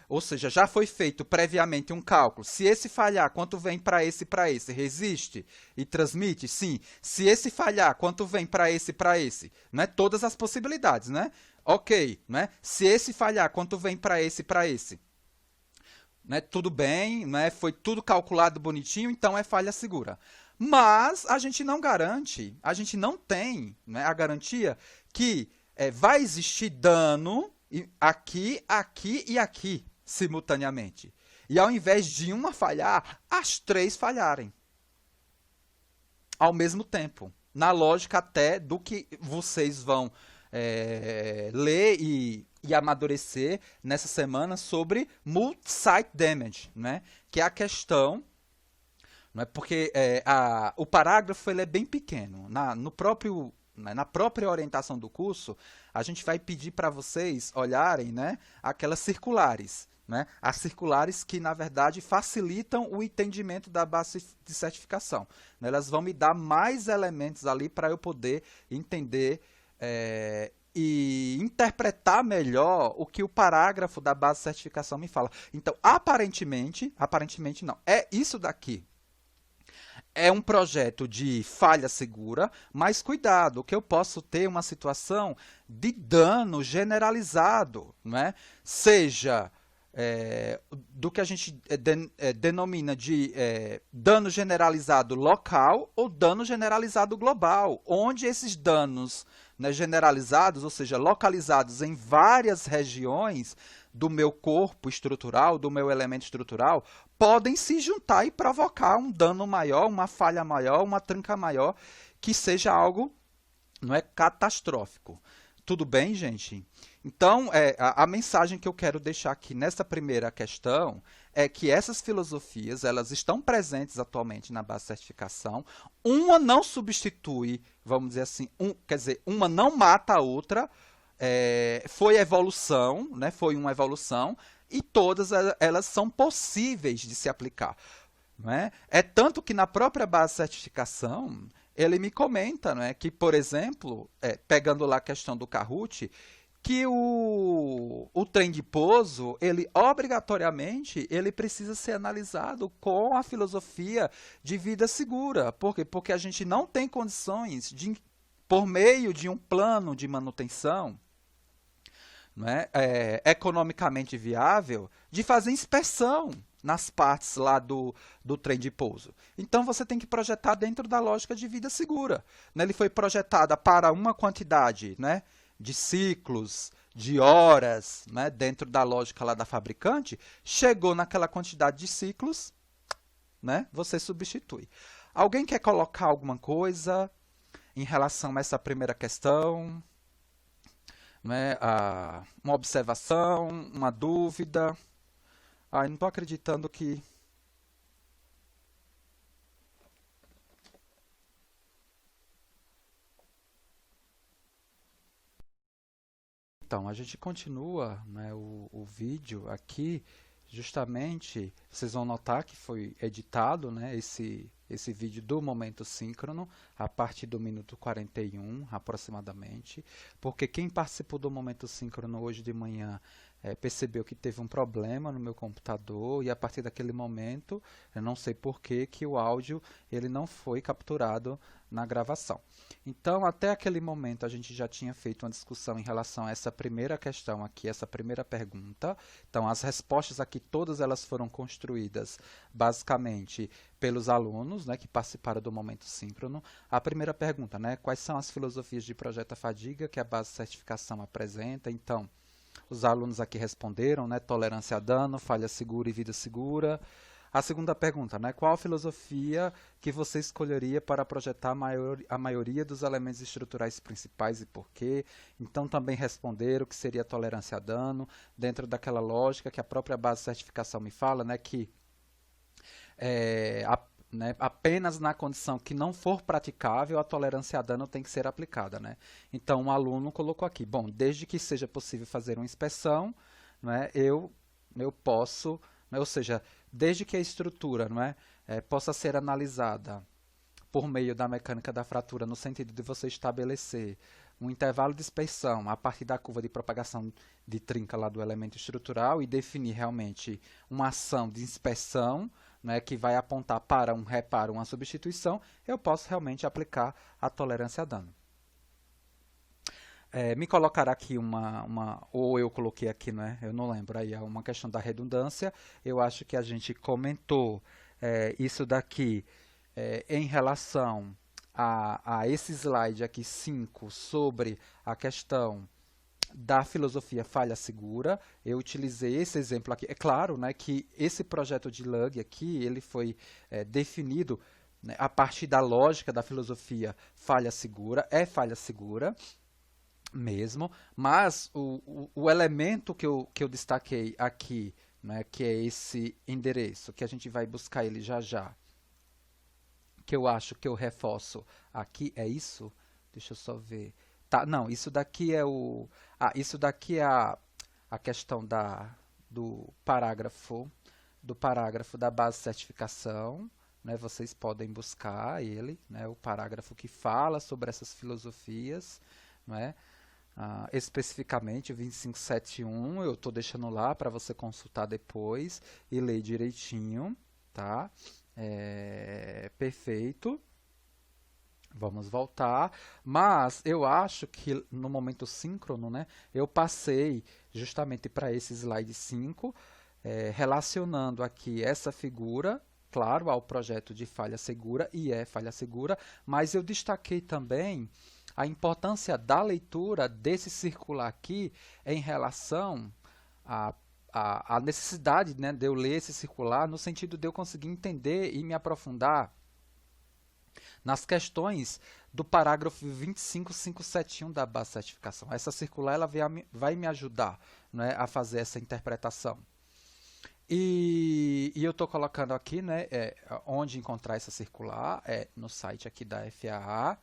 ou seja, já foi feito previamente um cálculo. Se esse falhar, quanto vem para esse, resiste e transmite? Sim. Se esse falhar, quanto vem para esse? Né? Todas as possibilidades, né? Ok. Né? Se esse falhar, quanto vem para esse? Né? Tudo bem, né? Foi tudo calculado bonitinho, então é falha segura. Mas a gente não garante, a gente não tem, né, a garantia que vai existir dano aqui, aqui e aqui, simultaneamente. E ao invés de uma falhar, as três falharem. Ao mesmo tempo. Na lógica até do que vocês vão ler e amadurecer nessa semana sobre multi-site damage, né? Que é a questão... Não é porque o parágrafo ele é bem pequeno. Na própria orientação do curso, a gente vai pedir para vocês olharem, né, aquelas circulares. Né, as circulares que, na verdade, facilitam o entendimento da base de certificação. Né, elas vão me dar mais elementos ali para eu poder entender e interpretar melhor o que o parágrafo da base de certificação me fala. Então, aparentemente não, é isso daqui. é um projeto de falha segura, mas cuidado, que eu posso ter uma situação de dano generalizado, não é? Seja do que a gente denomina de dano generalizado local ou dano generalizado global, onde esses danos, né, generalizados, ou seja, localizados em várias regiões do meu corpo estrutural, do meu elemento estrutural, podem se juntar e provocar um dano maior, uma falha maior, uma tranca maior, que seja algo, não é, catastrófico. Tudo bem, gente? Então, a mensagem que eu quero deixar aqui nessa primeira questão é que essas filosofias, elas estão presentes atualmente na base de certificação. Uma não substitui, vamos dizer assim, quer dizer, uma não mata a outra. Foi evolução, né? Foi uma evolução, e todas elas são possíveis de se aplicar. Né? É tanto que na própria base de certificação, ele me comenta, não é, que, por exemplo, pegando lá a questão do Kahoot, que o trem de pouso, ele obrigatoriamente, ele precisa ser analisado com a filosofia de vida segura. Por quê? Porque a gente não tem condições de, por meio de um plano de manutenção, né, economicamente viável, de fazer inspeção nas partes lá do trem de pouso. Então você tem que projetar dentro da lógica de vida segura. Né? Ele foi projetada para uma quantidade, né, de ciclos, de horas, né, dentro da lógica lá da fabricante, chegou naquela quantidade de ciclos, né, você substitui. Alguém quer colocar alguma coisa em relação a essa primeira questão? Né, uma observação, uma dúvida? Não estou acreditando que... Então, a gente continua, né, o vídeo aqui, justamente, vocês vão notar que foi editado, né, esse vídeo do momento síncrono, a partir do minuto 41, aproximadamente, porque quem participou do momento síncrono hoje de manhã percebeu que teve um problema no meu computador, e a partir daquele momento, eu não sei por que o áudio ele não foi capturado na gravação. Então, até aquele momento, a gente já tinha feito uma discussão em relação a essa primeira questão aqui, essa primeira pergunta. Então, as respostas aqui, todas elas foram construídas, basicamente, pelos alunos, né, que participaram do momento síncrono. A primeira pergunta, né, quais são as filosofias de projeto fadiga que a base de certificação apresenta? Então, os alunos aqui responderam, né, tolerância a dano, falha segura e vida segura. A segunda pergunta, né, qual a filosofia que você escolheria para projetar a maioria dos elementos estruturais principais e por quê? Então também responderam que seria tolerância a dano, dentro daquela lógica que a própria base de certificação me fala, né, que né, apenas na condição que não for praticável, a tolerância a dano tem que ser aplicada. Né? Então, um aluno colocou aqui, bom, desde que seja possível fazer uma inspeção, né, eu posso, né, ou seja, desde que a estrutura, não é, possa ser analisada por meio da mecânica da fratura, no sentido de você estabelecer um intervalo de dispersão a partir da curva de propagação de trinca lá do elemento estrutural e definir realmente uma ação de inspeção, né, que vai apontar para um reparo, uma substituição, eu posso realmente aplicar a tolerância a dano. Me colocar aqui ou eu coloquei aqui, né, eu não lembro, aí é uma questão da redundância, eu acho que a gente comentou isso daqui em relação a esse slide aqui 5 sobre a questão da filosofia falha segura. Eu utilizei esse exemplo aqui. É claro, né, que esse projeto de Lug aqui, ele foi definido, né, a partir da lógica da filosofia falha segura mesmo, mas o elemento que eu destaquei aqui, né, que é esse endereço, que a gente vai buscar ele já já, que eu acho que eu reforço aqui, é isso? Deixa eu só ver. Tá, não, isso daqui é isso daqui é a questão do parágrafo da base de certificação, né? Vocês podem buscar ele, né? O parágrafo que fala sobre essas filosofias, né? Especificamente o 2571, eu estou deixando lá para você consultar depois e ler direitinho, tá? Perfeito. Vamos voltar, mas eu acho que no momento síncrono, né, eu passei justamente para esse slide 5, relacionando aqui essa figura, claro, ao projeto de falha segura, e falha segura, mas eu destaquei também a importância da leitura desse circular aqui em relação à necessidade, né, de eu ler esse circular, no sentido de eu conseguir entender e me aprofundar nas questões do parágrafo 25571 da base de certificação. Essa circular ela vai me ajudar, né, a fazer essa interpretação. E eu estou colocando aqui, né, onde encontrar essa circular, no site aqui da FAA.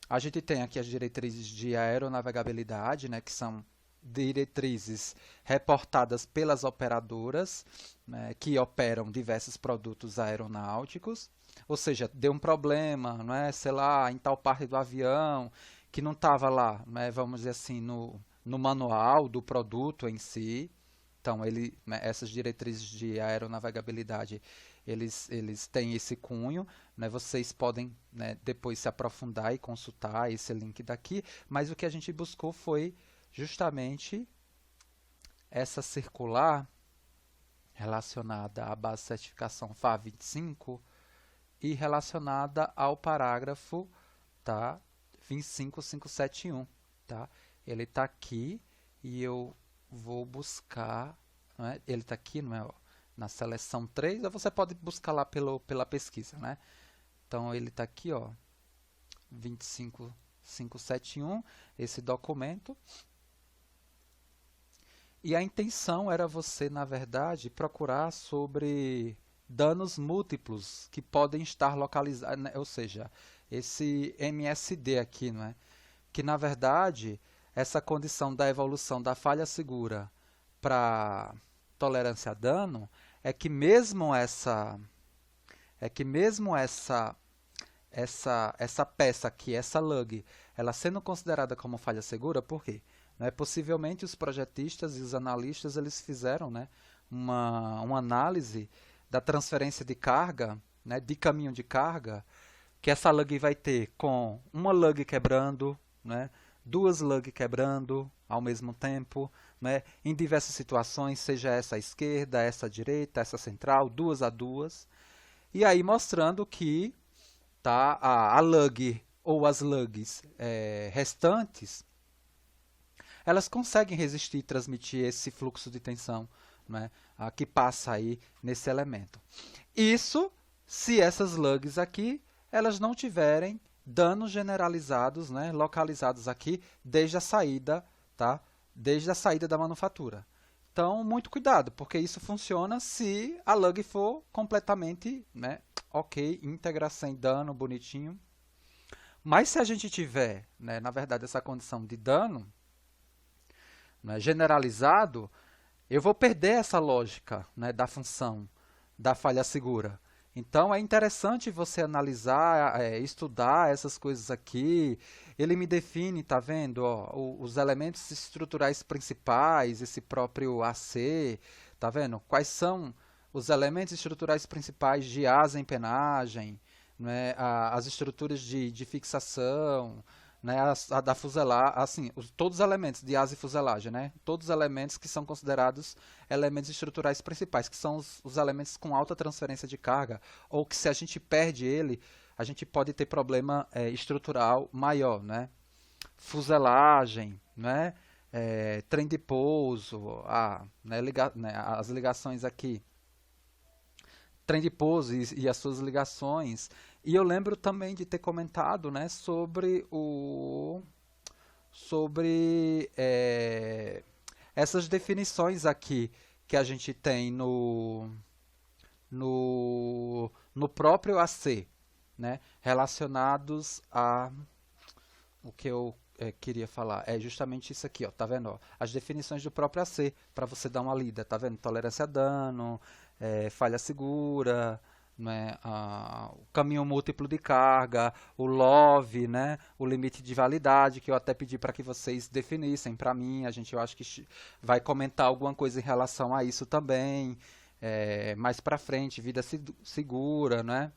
A gente tem aqui as diretrizes de aeronavegabilidade, né, que são diretrizes reportadas pelas operadoras, né, que operam diversos produtos aeronáuticos. Ou seja, deu um problema, não é, sei lá, em tal parte do avião, que não estava lá, né, vamos dizer assim, no manual do produto em si. Então, né, essas diretrizes de aeronavegabilidade, eles têm esse cunho, né, vocês podem, né, depois se aprofundar e consultar esse link daqui, mas o que a gente buscou foi justamente essa circular relacionada à base de certificação FAA 25 e relacionada ao parágrafo, tá, 25571. Tá? Ele está aqui e eu vou buscar, não é? Ele está aqui, não é, ó, na seleção 3, ou você pode buscar lá pela pesquisa. Né? Então, ele está aqui, ó, 25571, esse documento. E a intenção era você, na verdade, procurar sobre danos múltiplos que podem estar localizados, né? Ou seja, esse MSD aqui, não é? Que, na verdade, essa condição da evolução da falha segura para tolerância a dano é que mesmo essa peça aqui, essa lug, ela sendo considerada como falha segura, por quê? Né, possivelmente os projetistas e os analistas eles fizeram, né, uma análise da transferência de carga, né, de caminho de carga, que essa lug vai ter com uma lug quebrando, né, duas lug quebrando ao mesmo tempo, né, em diversas situações, seja essa à esquerda, essa à direita, essa central, duas a duas, e aí mostrando que, tá, a lug ou as lugs restantes, elas conseguem resistir e transmitir esse fluxo de tensão, né, que passa aí nesse elemento. Isso se essas lugs aqui elas não tiverem danos generalizados, né, localizados aqui desde a saída, tá, desde a saída da manufatura. Então, muito cuidado, porque isso funciona se a lug for completamente, né, ok, íntegra, sem dano, bonitinho. Mas se a gente tiver, né, na verdade, essa condição de dano, né, generalizado, eu vou perder essa lógica, né, da função da falha segura. Então é interessante você analisar, estudar essas coisas aqui. Ele me define, tá vendo, ó, os elementos estruturais principais, esse próprio AC, tá vendo? Quais são os elementos estruturais principais de asa em empenagem, né, as estruturas de fixação, né, a da fuselagem, assim, todos os elementos de asa e fuselagem, né, todos os elementos que são considerados elementos estruturais principais, que são os elementos com alta transferência de carga, ou que se a gente perde ele, a gente pode ter problema estrutural maior, né, fuselagem, né, trem de pouso, as ligações aqui, trem de pouso e as suas ligações. E eu lembro também de ter comentado, né, sobre essas definições aqui que a gente tem no próprio AC, né, relacionados a o que eu queria falar. É justamente isso aqui, ó, tá vendo? Ó, as definições do próprio AC, para você dar uma lida, tá vendo? Tolerância a dano, falha segura, né, o caminho múltiplo de carga, o LOV, né, o limite de validade, que eu até pedi para que vocês definissem para mim. Eu acho que vai comentar alguma coisa em relação a isso também. mais para frente, vida segura, né?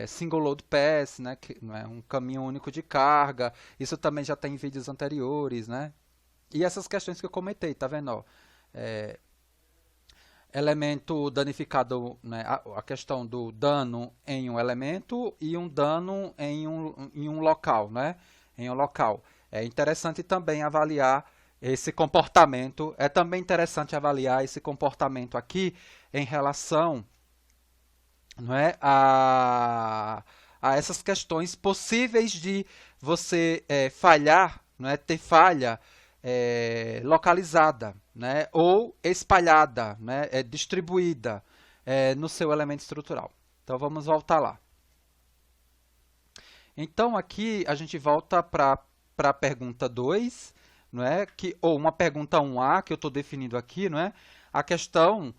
Single Load Pass, né? Que, não é um caminho único de carga. Isso também já tem em vídeos anteriores, né? E essas questões que eu comentei, tá vendo? Ó, elemento danificado, né? A questão do dano em um elemento e um dano em um local, né? Em um local. É interessante também avaliar esse comportamento. É também interessante avaliar esse comportamento aqui em relação, não é, a essas questões possíveis de você falhar, não é, ter falha localizada, né, ou espalhada, né, distribuída no seu elemento estrutural. Então vamos voltar lá. Então aqui a gente volta para a pergunta 2, não é, ou uma pergunta 1A que eu estou definindo aqui, não é, a questão.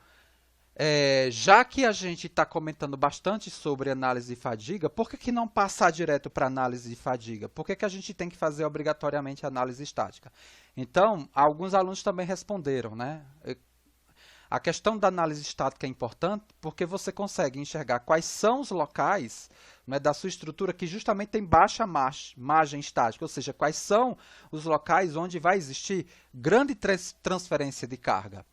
Já que a gente está comentando bastante sobre análise de fadiga, por que não passar direto para análise de fadiga? Por que a gente tem que fazer obrigatoriamente análise estática? Então, alguns alunos também responderam, né? A questão da análise estática é importante porque você consegue enxergar quais são os locais, né, da sua estrutura que justamente tem baixa margem estática, ou seja, quais são os locais onde vai existir grande transferência de carga.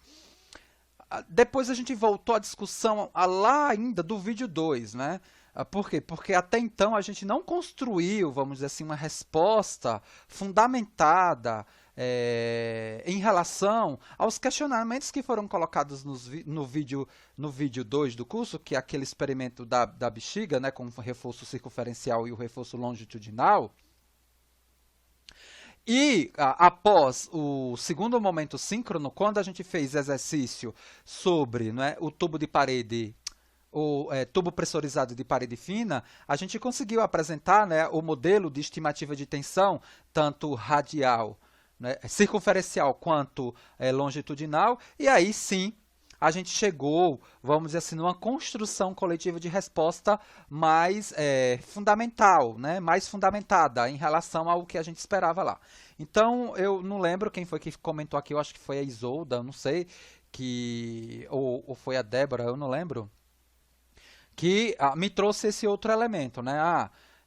Depois a gente voltou à discussão lá ainda do vídeo 2, né? Por quê? Porque até então a gente não construiu, vamos dizer assim, uma resposta fundamentada em relação aos questionamentos que foram colocados no vídeo 2 do curso, que é aquele experimento da bexiga, né, com o reforço circunferencial e o reforço longitudinal. E após o segundo momento síncrono, quando a gente fez exercício sobre, não é, o tubo de parede, tubo pressurizado de parede fina, a gente conseguiu apresentar, né, o modelo de estimativa de tensão, tanto radial, né, circunferencial quanto longitudinal, e aí sim a gente chegou, vamos dizer assim, numa construção coletiva de resposta mais fundamental, né? Mais fundamentada em relação ao que a gente esperava lá. Então, eu não lembro quem foi que comentou aqui, eu acho que foi a Isolda, eu não sei, ou foi a Débora, eu não lembro, que me trouxe esse outro elemento, né?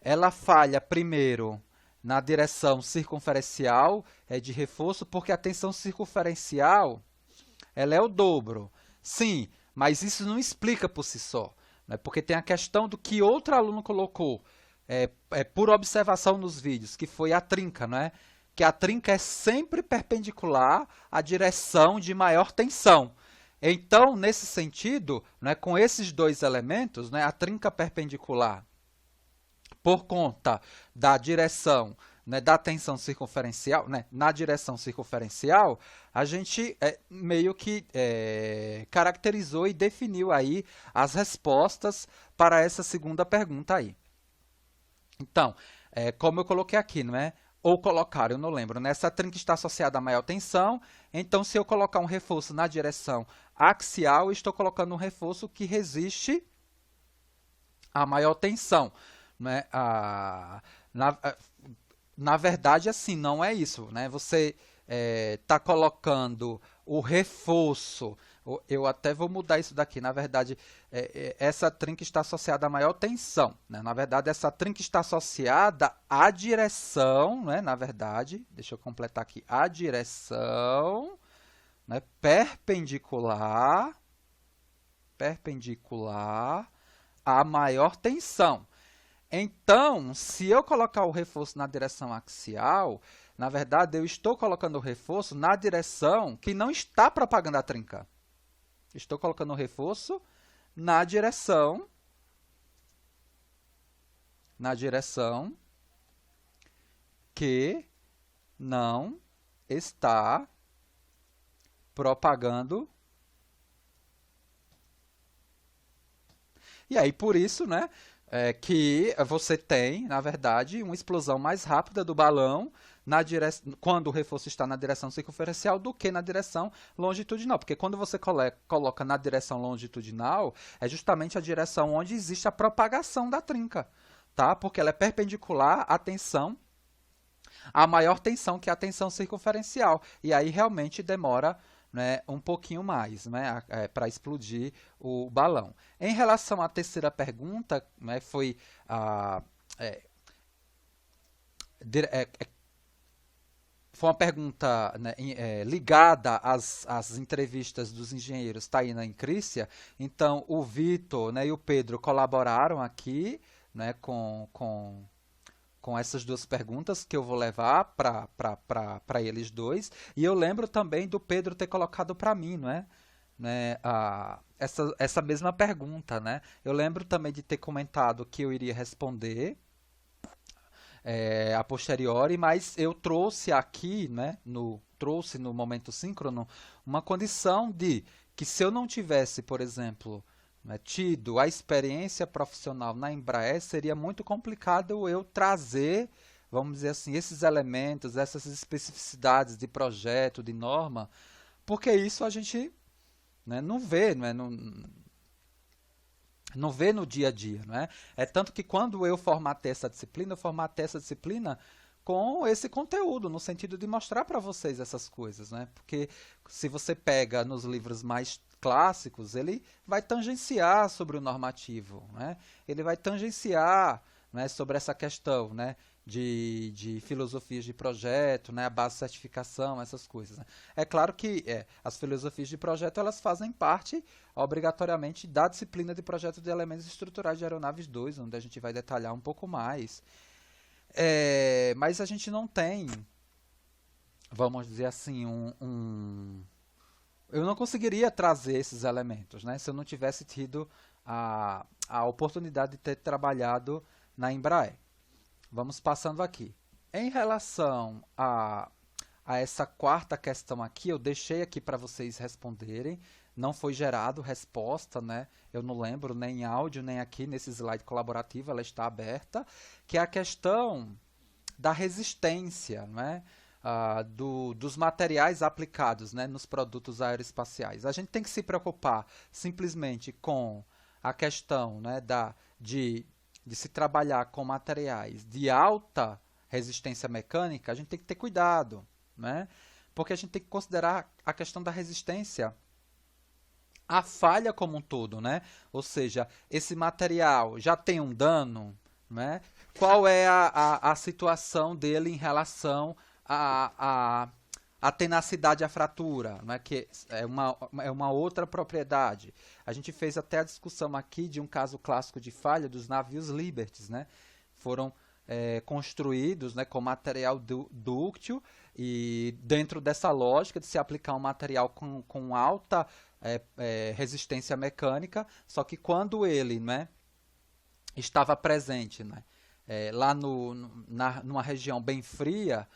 Ela falha primeiro na direção circunferencial de reforço, porque a tensão circunferencial ela é o dobro. Sim, mas isso não explica por si só, né? Porque tem a questão do que outro aluno colocou por observação nos vídeos, que foi a trinca, né? Que a trinca é sempre perpendicular à direção de maior tensão. Então, nesse sentido, né, com esses dois elementos, né, a trinca perpendicular, por conta da direção, né, da tensão circunferencial, né, na direção circunferencial, a gente meio que caracterizou e definiu aí as respostas para essa segunda pergunta aí. Então, como eu coloquei aqui, não é? Ou colocar, eu não lembro, né? Essa trinca está associada a maior tensão, então se eu colocar um reforço na direção axial, eu estou colocando um reforço que resiste à maior tensão, né? Na verdade, assim, não é isso, né? Você está colocando o reforço, eu até vou mudar isso daqui, na verdade, essa trinca está associada a maior tensão, né? Na verdade, essa trinca está associada à direção, né? Na verdade, deixa eu completar aqui, a direção, né, perpendicular à maior tensão. Então, se eu colocar o reforço na direção axial, na verdade, eu estou colocando o reforço na direção que não está propagando a trinca. Estou colocando o reforço na direção que não está propagando. E aí, por isso, né, que você tem, na verdade, uma explosão mais rápida do balão quando o reforço está na direção circunferencial do que na direção longitudinal. Porque quando você coloca na direção longitudinal, é justamente a direção onde existe a propagação da trinca, tá? Porque ela é perpendicular à tensão, à maior tensão, que é a tensão circunferencial. E aí realmente demora né, um pouquinho mais, né, para explodir o balão. Em relação à terceira pergunta, né, foi a foi uma pergunta, né, ligada às entrevistas dos engenheiros Taina e Crícia. Então, o Vitor, né, e o Pedro colaboraram aqui, né, com essas duas perguntas que eu vou levar para eles dois. E eu lembro também do Pedro ter colocado para mim, não é? Né, essa mesma pergunta. Né? Eu lembro também de ter comentado que eu iria responder a posteriori, mas eu trouxe aqui, né, trouxe no momento síncrono, uma condição de que se eu não tivesse, por exemplo, né, tido a experiência profissional na Embraer, seria muito complicado eu trazer, vamos dizer assim, esses elementos, essas especificidades de projeto, de norma, porque isso a gente, né, não vê, não vê no dia a dia, não é? É tanto que quando eu formatei essa disciplina, com esse conteúdo, no sentido de mostrar para vocês essas coisas, né? Porque se você pega nos livros mais clássicos, ele vai tangenciar sobre o normativo, né? Ele vai tangenciar, né, sobre essa questão, né, de filosofias de projeto, né, a base de certificação, essas coisas. Né? É claro que as filosofias de projeto elas fazem parte, obrigatoriamente, da disciplina de projeto de elementos estruturais de aeronaves 2, onde a gente vai detalhar um pouco mais. Mas a gente não tem, vamos dizer assim, eu não conseguiria trazer esses elementos, né, se eu não tivesse tido a oportunidade de ter trabalhado na Embraer. Vamos passando aqui. Em relação a essa quarta questão aqui, eu deixei aqui para vocês responderem. Não foi gerado resposta, né? Eu não lembro nem em áudio, nem aqui nesse slide colaborativo, ela está aberta, que é a questão da resistência, né? Dos materiais aplicados, né, nos produtos aeroespaciais. A gente tem que se preocupar simplesmente com a questão, né, de se trabalhar com materiais de alta resistência mecânica. A gente tem que ter cuidado, né? Porque a gente tem que considerar a questão da resistência à falha como um todo, né? Ou seja, esse material já tem um dano, né? Qual é a situação dele em relação a tenacidade à fratura, né, que é uma outra propriedade. A gente fez até a discussão aqui de um caso clássico de falha dos navios Liberty, né? Foram construídos, né, com material dúctil e dentro dessa lógica de se aplicar um material com alta resistência mecânica, só que quando ele, né, estava presente, né, lá numa região bem fria,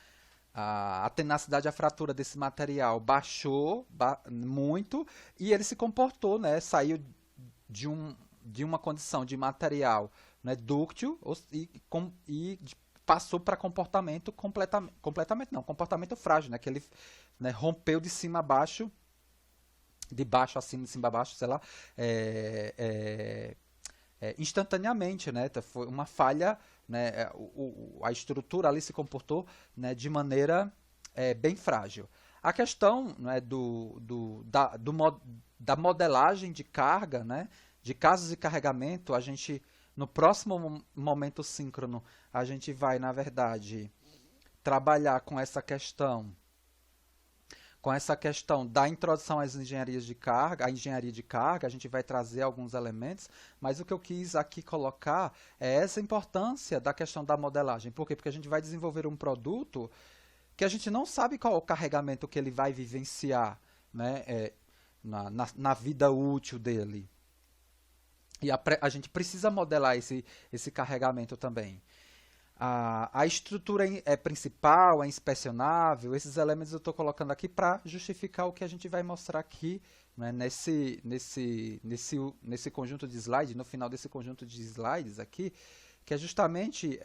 a tenacidade, a fratura desse material baixou muito e ele se comportou, né, saiu de uma condição de material, né, dúctil e passou para comportamento completamente não, comportamento frágil, né, que ele, né, rompeu de cima a baixo, de baixo a cima, de cima a baixo, sei lá, instantaneamente, né? Foi uma falha, né? A estrutura ali se comportou, né, de maneira bem frágil. A questão, né, da modelagem de carga, né, de casos de carregamento, a gente, no próximo momento síncrono, a gente vai, na verdade, trabalhar com essa questão da introdução às engenharias de carga, a engenharia de carga. A gente vai trazer alguns elementos, mas o que eu quis aqui colocar é essa importância da questão da modelagem. Por quê? Porque a gente vai desenvolver um produto que a gente não sabe qual é o carregamento que ele vai vivenciar, né, na vida útil dele. E a gente precisa modelar esse carregamento também. A estrutura principal, é inspecionável, esses elementos eu estou colocando aqui para justificar o que a gente vai mostrar aqui, né, nesse conjunto de slides, no final desse conjunto de slides aqui, que é justamente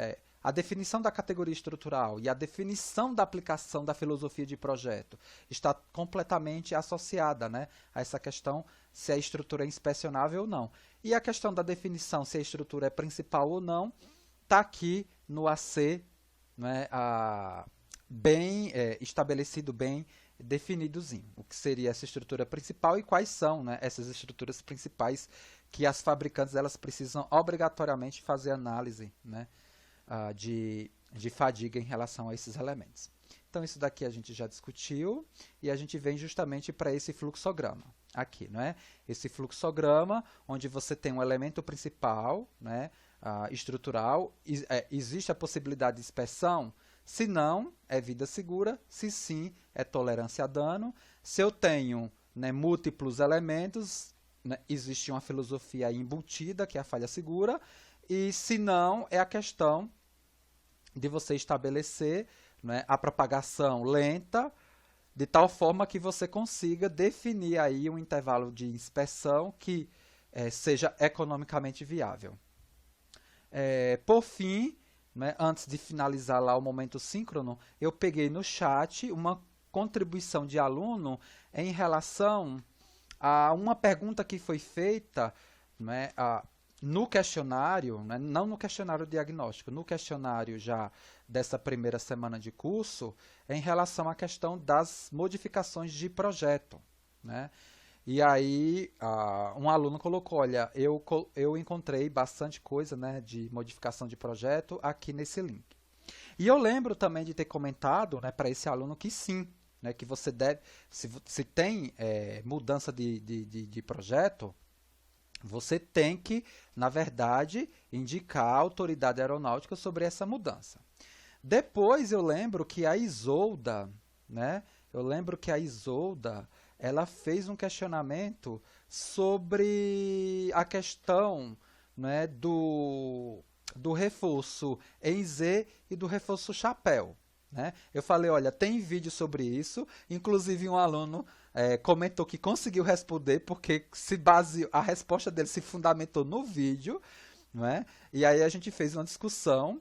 a definição da categoria estrutural e a definição da aplicação da filosofia de projeto está completamente associada, né, a essa questão se a estrutura é inspecionável ou não. E a questão da definição se a estrutura é principal ou não está aqui no AC, né, bem estabelecido, bem definidozinho, o que seria essa estrutura principal e quais são, né, essas estruturas principais que as fabricantes elas precisam obrigatoriamente fazer análise, né, de fadiga em relação a esses elementos. Então isso daqui a gente já discutiu e a gente vem justamente para esse fluxograma aqui, né? Esse fluxograma onde você tem um elemento principal, né, estrutural, existe a possibilidade de inspeção. Se não, é vida segura. Se sim, é tolerância a dano. Se eu tenho, né, múltiplos elementos, né, existe uma filosofia aí embutida, que é a falha segura. E se não, é a questão de você estabelecer, né, a propagação lenta, de tal forma que você consiga definir aí um intervalo de inspeção que seja economicamente viável. Por fim, né, antes de finalizar lá o momento síncrono, eu peguei no chat uma contribuição de aluno em relação a uma pergunta que foi feita, né, no questionário, né, não no questionário diagnóstico, no questionário já dessa primeira semana de curso, em relação à questão das modificações de projeto, né? E aí, um aluno colocou, olha, eu encontrei bastante coisa, né, de modificação de projeto aqui nesse link. E eu lembro também de ter comentado, né, para esse aluno que sim, né, que você deve, se tem mudança de projeto, você tem que, na verdade, indicar a autoridade aeronáutica sobre essa mudança. Depois eu lembro que a Isolda, né, ela fez um questionamento sobre a questão, né, do reforço em Z e do reforço chapéu. Né? Eu falei, olha, tem vídeo sobre isso, inclusive um aluno comentou que conseguiu responder porque a resposta dele se fundamentou no vídeo, né? E aí a gente fez uma discussão,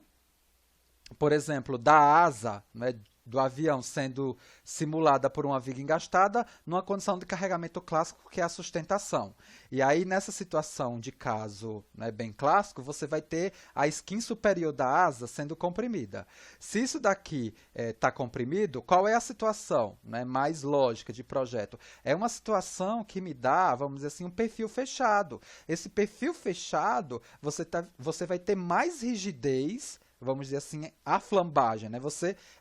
por exemplo, da asa, né, do avião sendo simulada por uma viga engastada numa condição de carregamento clássico, que é a sustentação. E aí, nessa situação de caso, né, bem clássico, você vai ter a skin superior da asa sendo comprimida. Se isso daqui está comprimido, qual é a situação, né, mais lógica de projeto? É uma situação que me dá, vamos dizer assim, um perfil fechado. Esse perfil fechado, você vai ter mais rigidez, vamos dizer assim, a flambagem, né?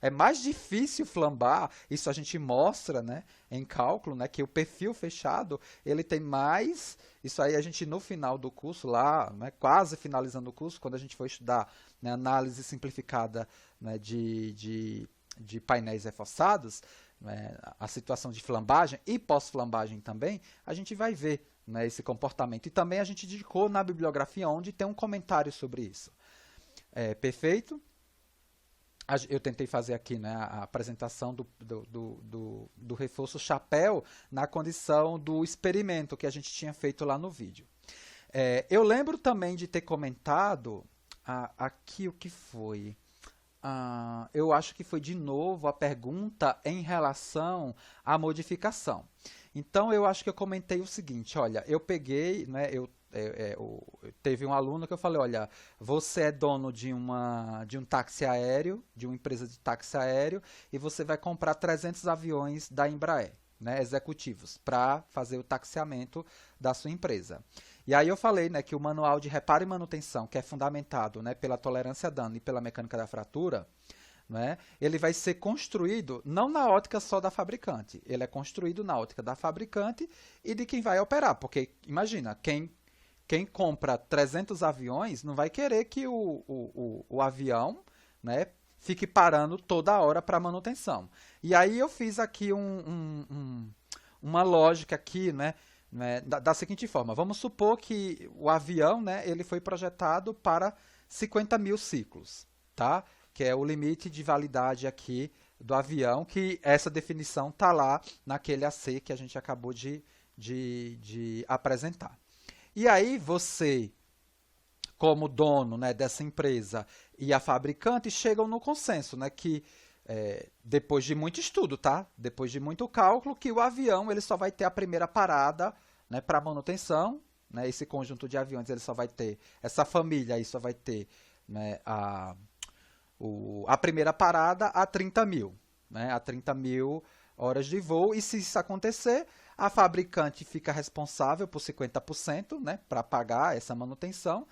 É mais difícil flambar, isso a gente mostra, né, em cálculo, né, que o perfil fechado, ele tem mais, isso aí a gente no final do curso lá, né, quase finalizando o curso, quando a gente for estudar, né, análise simplificada, né, de painéis reforçados, né, a situação de flambagem e pós-flambagem também, a gente vai ver, né, esse comportamento. E também a gente indicou na bibliografia onde tem um comentário sobre isso. Perfeito. Eu tentei fazer aqui, né, a apresentação do reforço chapéu na condição do experimento que a gente tinha feito lá no vídeo. Eu lembro também de ter comentado aqui o que foi. Eu acho que foi de novo a pergunta em relação à modificação. Então eu acho que eu comentei o seguinte, olha, eu peguei, né, teve um aluno que eu falei, olha, você é dono de um táxi aéreo, de uma empresa de táxi aéreo, e você vai comprar 300 aviões da Embraer, né, executivos, para fazer o taxiamento da sua empresa. E aí eu falei, né, que o manual de reparo e manutenção, que é fundamentado, né, pela tolerância a dano e pela mecânica da fratura, né, ele vai ser construído não na ótica só da fabricante, ele é construído na ótica da fabricante e de quem vai operar, porque imagina, quem compra 300 aviões não vai querer que o avião, né, fique parando toda hora para manutenção. E aí eu fiz aqui uma lógica aqui, né, da seguinte forma. Vamos supor que o avião, né, ele foi projetado para 50 mil ciclos, tá? Que é o limite de validade aqui do avião, que essa definição está lá naquele AC que a gente acabou de apresentar. E aí você, como dono, né, dessa empresa e a fabricante chegam no consenso, né, que depois de muito estudo, tá? Depois de muito cálculo, que o avião ele só vai ter a primeira parada, né, para manutenção, né, esse conjunto de aviões ele só vai ter, essa família aí só vai ter, né, a primeira parada a 30 mil, né, a 30 mil horas de voo, e se isso acontecer, a fabricante fica responsável por 50%, né, para pagar essa manutenção,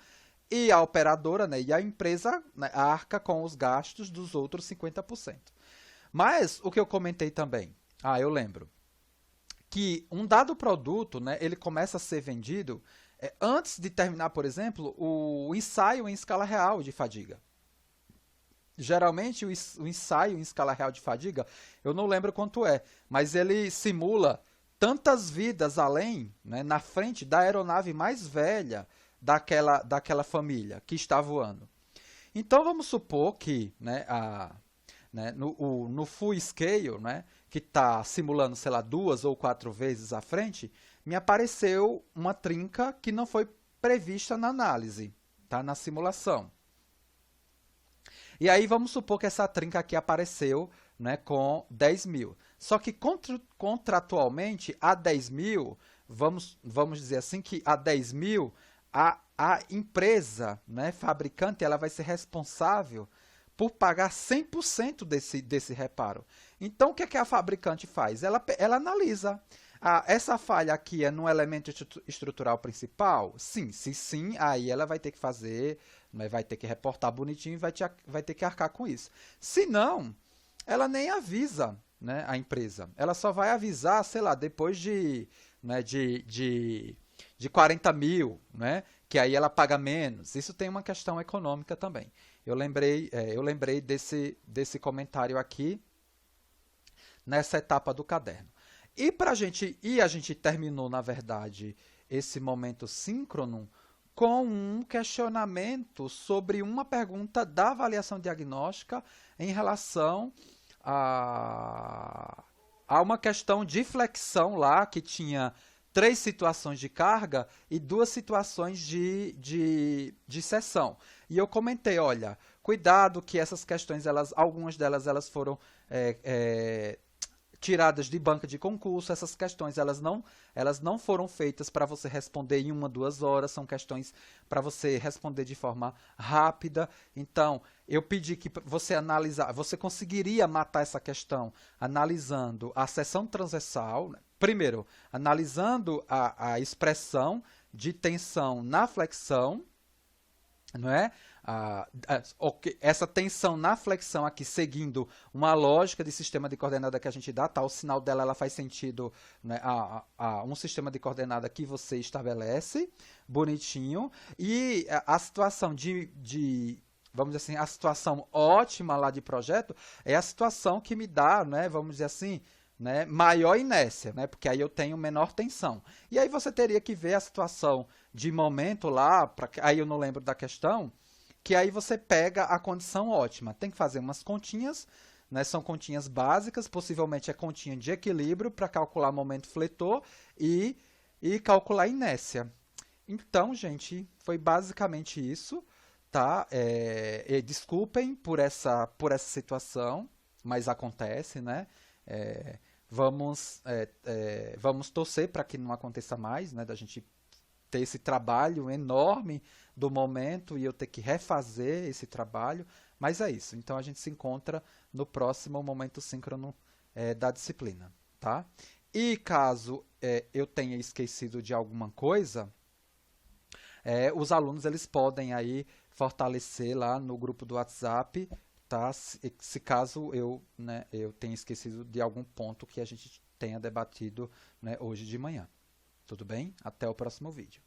e a operadora, né, e a empresa, né, arca com os gastos dos outros 50%. Mas o que eu comentei também, eu lembro, que um dado produto, né, ele começa a ser vendido antes de terminar, por exemplo, o ensaio em escala real de fadiga. Geralmente o ensaio em escala real de fadiga, eu não lembro quanto é, mas ele simula tantas vidas além, né, na frente da aeronave mais velha daquela família que está voando. Então vamos supor que, né, no full scale, né, que está simulando, sei lá, 2 ou 4 vezes à frente, me apareceu uma trinca que não foi prevista na análise, tá, na simulação. E aí vamos supor que essa trinca aqui apareceu, né, com 10 mil. Só que contratualmente, a 10 mil, vamos dizer assim, que a 10 mil, a empresa, né, fabricante, ela vai ser responsável por pagar 100% desse reparo. Então, o que a fabricante faz? Ela analisa. Essa falha aqui é no elemento estrutural principal? Sim. Se sim, aí ela vai ter que fazer, né, vai ter que reportar bonitinho e vai ter que arcar com isso. Se não, ela nem avisa, né, a empresa. Ela só vai avisar, sei lá, depois de 40 mil, né, que aí ela paga menos. Isso tem uma questão econômica também. Eu lembrei desse comentário aqui nessa etapa do caderno. E a gente terminou, na verdade, esse momento síncrono com um questionamento sobre uma pergunta da avaliação diagnóstica em relação a uma questão de flexão lá, que tinha 3 situações de carga e 2 situações de seção. E eu comentei, olha, cuidado que essas questões, algumas delas foram tiradas de banca de concurso. Essas questões elas não foram feitas para você responder em 1, 2 horas, são questões para você responder de forma rápida. Então, eu pedi que você analisasse, você conseguiria matar essa questão analisando a seção transversal, né? Primeiro, analisando a expressão de tensão na flexão, não é? Essa tensão na flexão aqui, seguindo uma lógica de sistema de coordenada que a gente dá, tá? O sinal dela ela faz sentido, né, a um sistema de coordenada que você estabelece, bonitinho, e a situação vamos dizer assim, a situação ótima lá de projeto é a situação que me dá, né, vamos dizer assim, né, maior inércia, né, porque aí eu tenho menor tensão. E aí você teria que ver a situação de momento lá, aí eu não lembro da questão, que aí você pega a condição ótima. Tem que fazer umas continhas, né, são continhas básicas, possivelmente é continha de equilíbrio para calcular momento fletor e calcular inércia. Então, gente, foi basicamente isso, tá? Desculpem por essa situação, mas acontece, né? Vamos torcer para que não aconteça mais, né, da gente ter esse trabalho enorme do momento e eu ter que refazer esse trabalho, mas é isso. Então a gente se encontra no próximo momento síncrono da disciplina, tá? E caso eu tenha esquecido de alguma coisa, os alunos eles podem aí fortalecer lá no grupo do WhatsApp, tá? Se caso eu tenha esquecido de algum ponto que a gente tenha debatido, né, hoje de manhã. Tudo bem? Até o próximo vídeo.